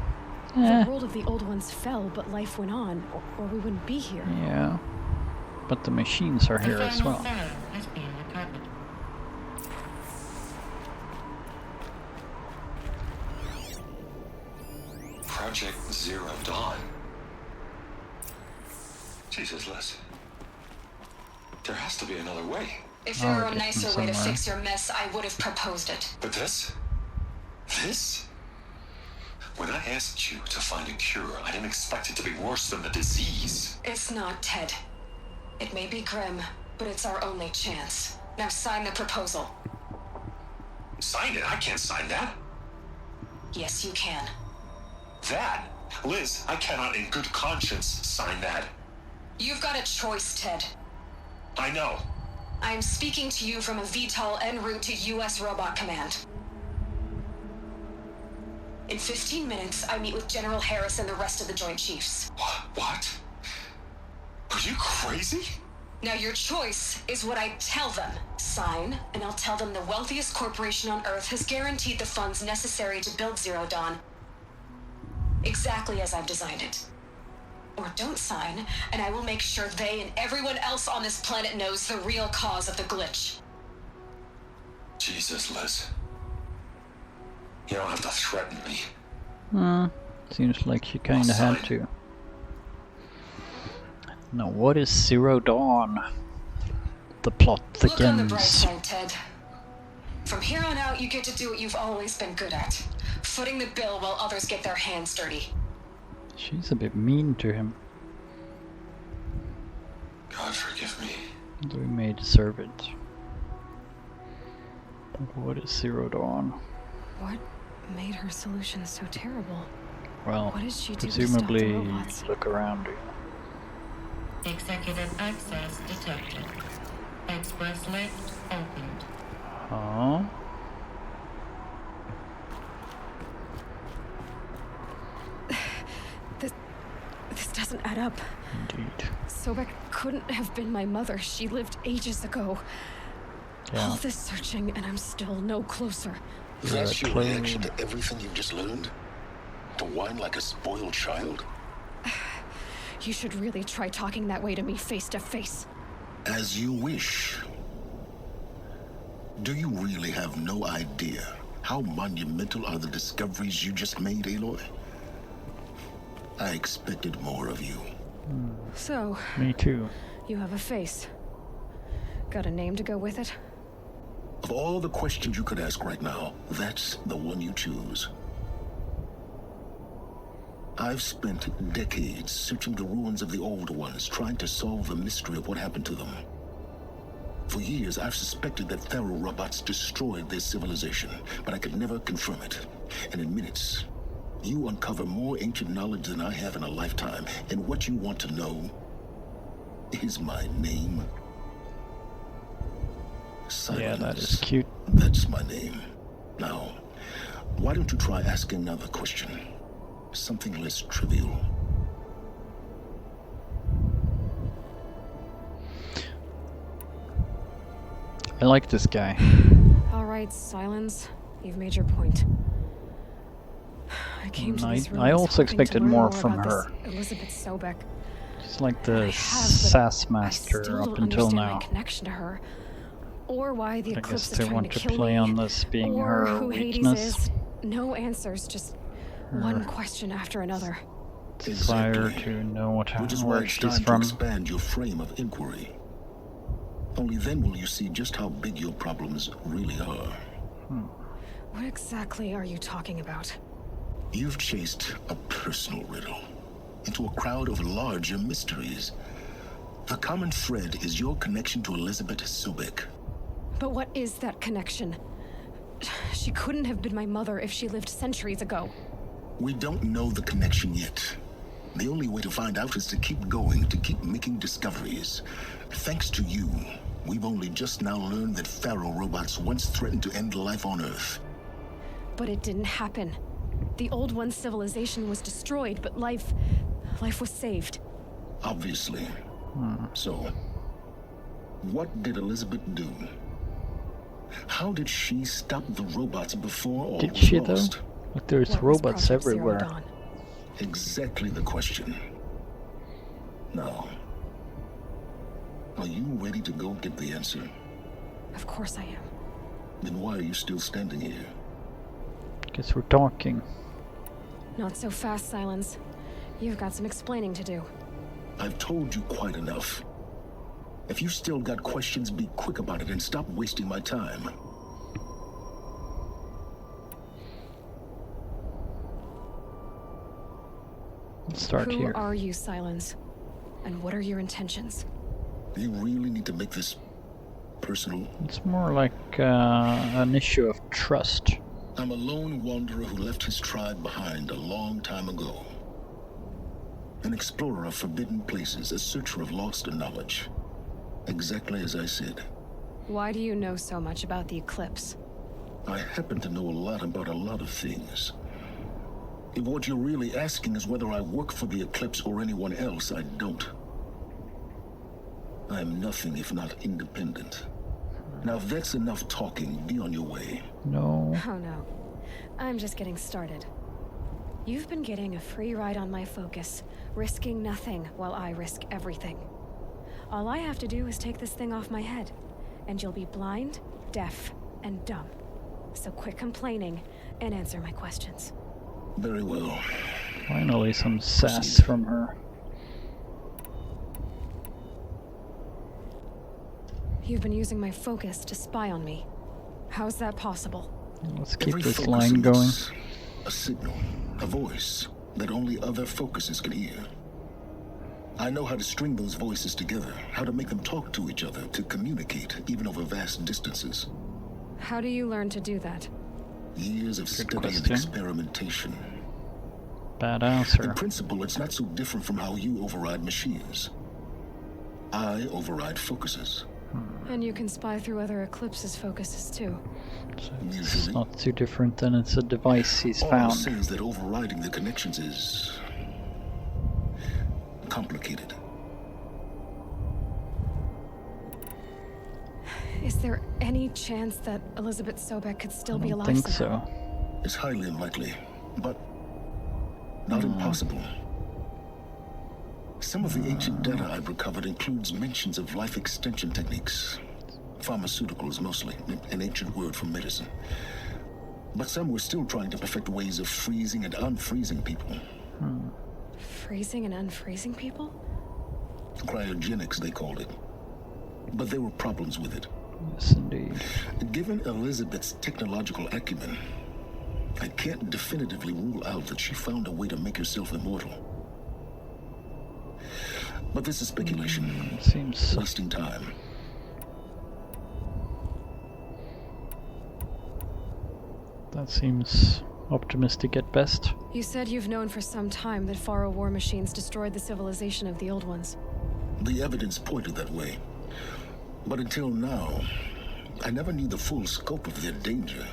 The world of the old ones fell, but life went on, or we wouldn't be here. Yeah. But the machines are here as well. Has been recovered. Project Zero Dawn. Jesus, Liz. There has to be another way. If there were a nicer way to fix your mess, I would have proposed it. But this? This? When I asked you to find a cure, I didn't expect it to be worse than the disease. It's not, Ted. It may be grim, but it's our only chance. Now sign the proposal. Sign it? I can't sign that. Yes, you can. That? Liz, I cannot in good conscience sign that. You've got a choice, Ted. I know. I am speaking to you from a VTOL en route to U.S. Robot Command. In 15 minutes, I meet with General Harris and the rest of the Joint Chiefs. What? Are you crazy? Now your choice is what I tell them. Sign, and I'll tell them the wealthiest corporation on Earth has guaranteed the funds necessary to build Zero Dawn exactly as I've designed it. Or don't sign, and I will make sure they and everyone else on this planet knows the real cause of the glitch. Jesus, Liz. You don't have to threaten me. Seems like she kinda had to. Now what is Zero Dawn? The plot Look on the bright begins. side, Ted. From here on out, you get to do what you've always been good at. Footing the bill while others get their hands dirty. She's a bit mean to him. God forgive me. Though he may deserve it. But what is Zero Dawn? What made her solution so terrible? Well, What did she do to stop the presumably robots? look around you. Executive access detected. Express lift opened. Huh? This doesn't add up. Indeed. Sobek couldn't have been my mother. She lived ages ago. Yeah. All this searching, and I'm still no closer. That's your reaction to everything you've just learned? To whine like a spoiled child? You should really try talking that way to me face to face. As you wish. Do you really have no idea how monumental are the discoveries you just made, Aloy? I expected more of you. So, Me too. you have a face. Got a name to go with it? Of all the questions you could ask right now, that's the one you choose. I've spent decades searching the ruins of the old ones, trying to solve the mystery of what happened to them. For years, I've suspected that Faro robots destroyed their civilization, but I could never confirm it. And in minutes, you uncover more ancient knowledge than I have in a lifetime, and what you want to know is my name. Silence. Yeah, that is cute. That's my name. Now, why don't you try asking another question? Something less trivial. I like this guy. All right, Silence. You've made your point. I came to these I ruins also hoping to expected learn more from about her. this Elizabeth Sobek. She's like the I sass master still up don't until understand now. my connection to her, or why the I Eclipse guess is they trying want to to kill play me, on this being or her who Hades weakness. is. No answers, just one question after another. Desire to know what Which is why where it's she's time to from. expand your frame of inquiry. Only then will you see just how big your problems really are. What exactly are you talking about? You've chased a personal riddle into a crowd of larger mysteries. The common thread is your connection to Elizabeth Sobek. But what is that connection? She couldn't have been my mother if she lived centuries ago. We don't know the connection yet. The only way to find out is to keep going, to keep making discoveries. Thanks to you, we've only just now learned that Faro robots once threatened to end life on Earth. But it didn't happen. The old one's civilization was destroyed, but life was saved. Obviously. So, what did Elizabeth do? How did she stop the robots before all Did was she lost? though? Like there's What was robots Project Zero everywhere. Dawn? Exactly the question. Now, are you ready to go get the answer? Of course I am. Then why are you still standing here? Guess we're talking. Not so fast, Silence. You've got some explaining to do. I've told you quite enough. If you still got questions, be quick about it and stop wasting my time. Let's start Who here. are you, Silence? And what are your intentions? You really need to make this personal? It's more like an issue of trust. I'm a lone wanderer who left his tribe behind a long time ago. An explorer of forbidden places, a searcher of lost knowledge. Exactly as I said. Why do you know so much about the eclipse? I happen to know a lot about a lot of things. If what you're really asking is whether I work for the Eclipse or anyone else, I don't. I am nothing if not independent. Now if that's enough talking, be on your way. No. Oh no. I'm just getting started. You've been getting a free ride on my focus, risking nothing while I risk everything. All I have to do is take this thing off my head, and you'll be blind, deaf, and dumb. So quit complaining and answer my questions. Very well. Finally some sass from her. You've been using my focus to spy on me. How's that possible? Let's keep this line going. A signal, a voice that only other focuses can hear. I know how to string those voices together, how to make them talk to each other, to communicate, even over vast distances. How do you learn to do that? Years of study and experimentation. Bad answer. In principle, it's not so different from how you override machines. I override focuses. And you can spy through other Eclipse's focuses too. So it's not too different than it's a device he's All found. I'm saying is that overriding the connections is complicated. Is there any chance that Elizabeth Sobek could still be alive? I think somehow? so. It's highly unlikely, but not impossible. Some of the ancient data I've recovered includes mentions of life extension techniques. Pharmaceuticals mostly, an ancient word for medicine. But some were still trying to perfect ways of freezing and unfreezing people. Freezing and unfreezing people? Cryogenics, they called it. But there were problems with it. Yes, indeed. Given Elizabeth's technological acumen, I can't definitively rule out that she found a way to make herself immortal. But this is speculation. Seems wasting time. That seems optimistic at best. You said you've known for some time that Faro war machines destroyed the civilization of the old ones. The evidence pointed that way. But until now, I never knew the full scope of their danger.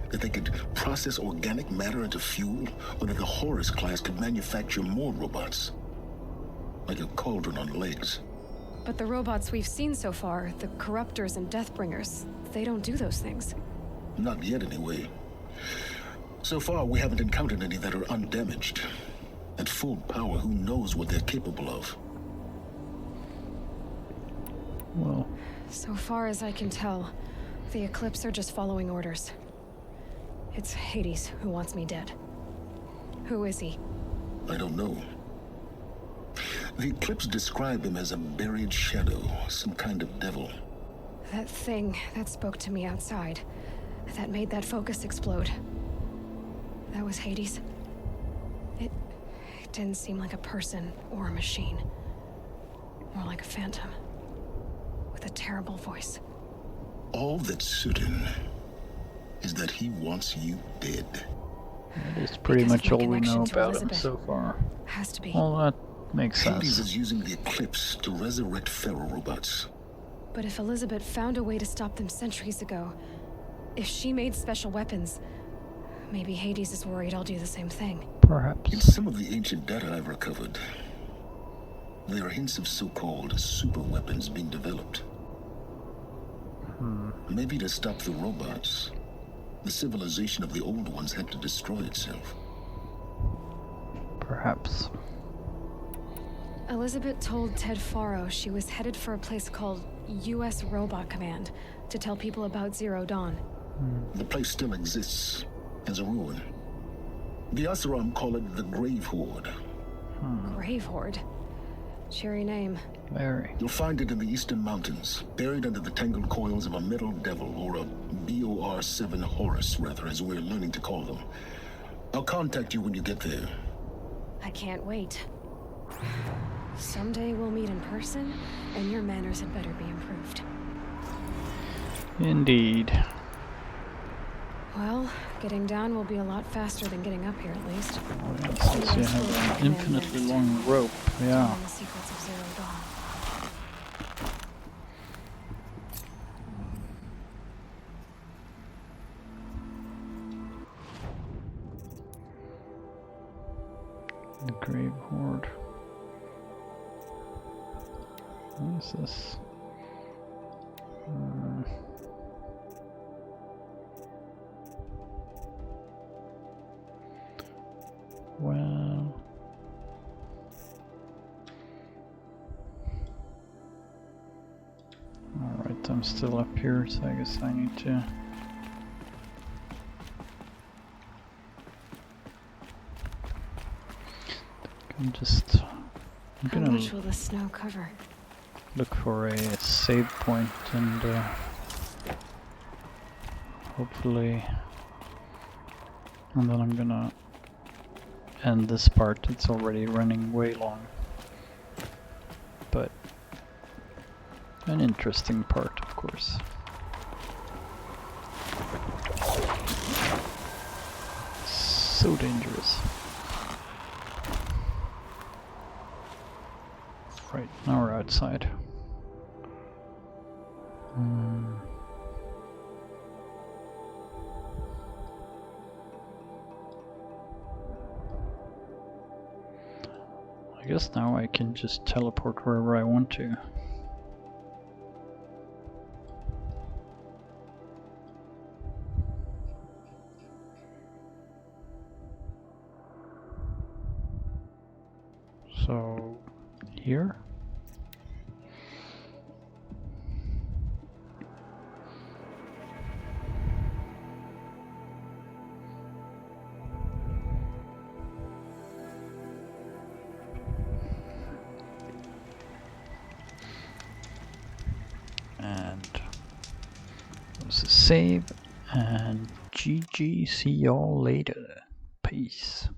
That they could process organic matter into fuel, or that the Horus class could manufacture more robots. Like a cauldron on legs. But the robots we've seen so far, the Corruptors and Deathbringers, they don't do those things. Not yet, anyway. So far, we haven't encountered any that are undamaged. At full power, who knows what they're capable of? Well, so far as I can tell, the Eclipse are just following orders. It's Hades who wants me dead. Who is he? I don't know. The Eclipse described him as a buried shadow, some kind of devil. That thing that spoke to me outside, that made that focus explode. That was Hades. It didn't seem like a person or a machine. More like a phantom. With a terrible voice. All that's certain is that he wants you dead. that is pretty much all we know about him so far. Has to be. Well, that makes Hades sense. is using the Eclipse to resurrect Pharaoh robots. But if Elizabeth found a way to stop them centuries ago, if she made special weapons, maybe Hades is worried I'll do the same thing. Perhaps. In some of the ancient data I've recovered, there are hints of so-called super weapons being developed. Maybe to stop the robots, the civilization of the old ones had to destroy itself. Perhaps. Elizabeth told Ted Faro she was headed for a place called U.S. Robot Command to tell people about Zero Dawn. The place still exists as a ruin. The Asuram call it the Grave Horde. Grave Horde? Cheery name. Very. You'll find it in the eastern mountains, buried under the tangled coils of a metal devil, or a BOR-7 Horus, rather, as we're learning to call them. I'll contact you when you get there. I can't wait. Someday we'll meet in person, and your manners had better be improved. Indeed. Well, getting down will be a lot faster than getting up here, at least. Oh, yeah, since you have an infinitely long rope, yeah. The secrets of Zero Dawn. The Grave Horde. What is this? Well... Alright, I'm still up here, so I guess I need to... I'm How gonna much will the snow cover? look for a save point and hopefully, and then I'm gonna end this part. It's already running way long, but an interesting part, of course. So dangerous. Right, now we're outside. I guess now I can just teleport wherever I want to. So, here? And there's a save, and GG, see y'all later. Peace.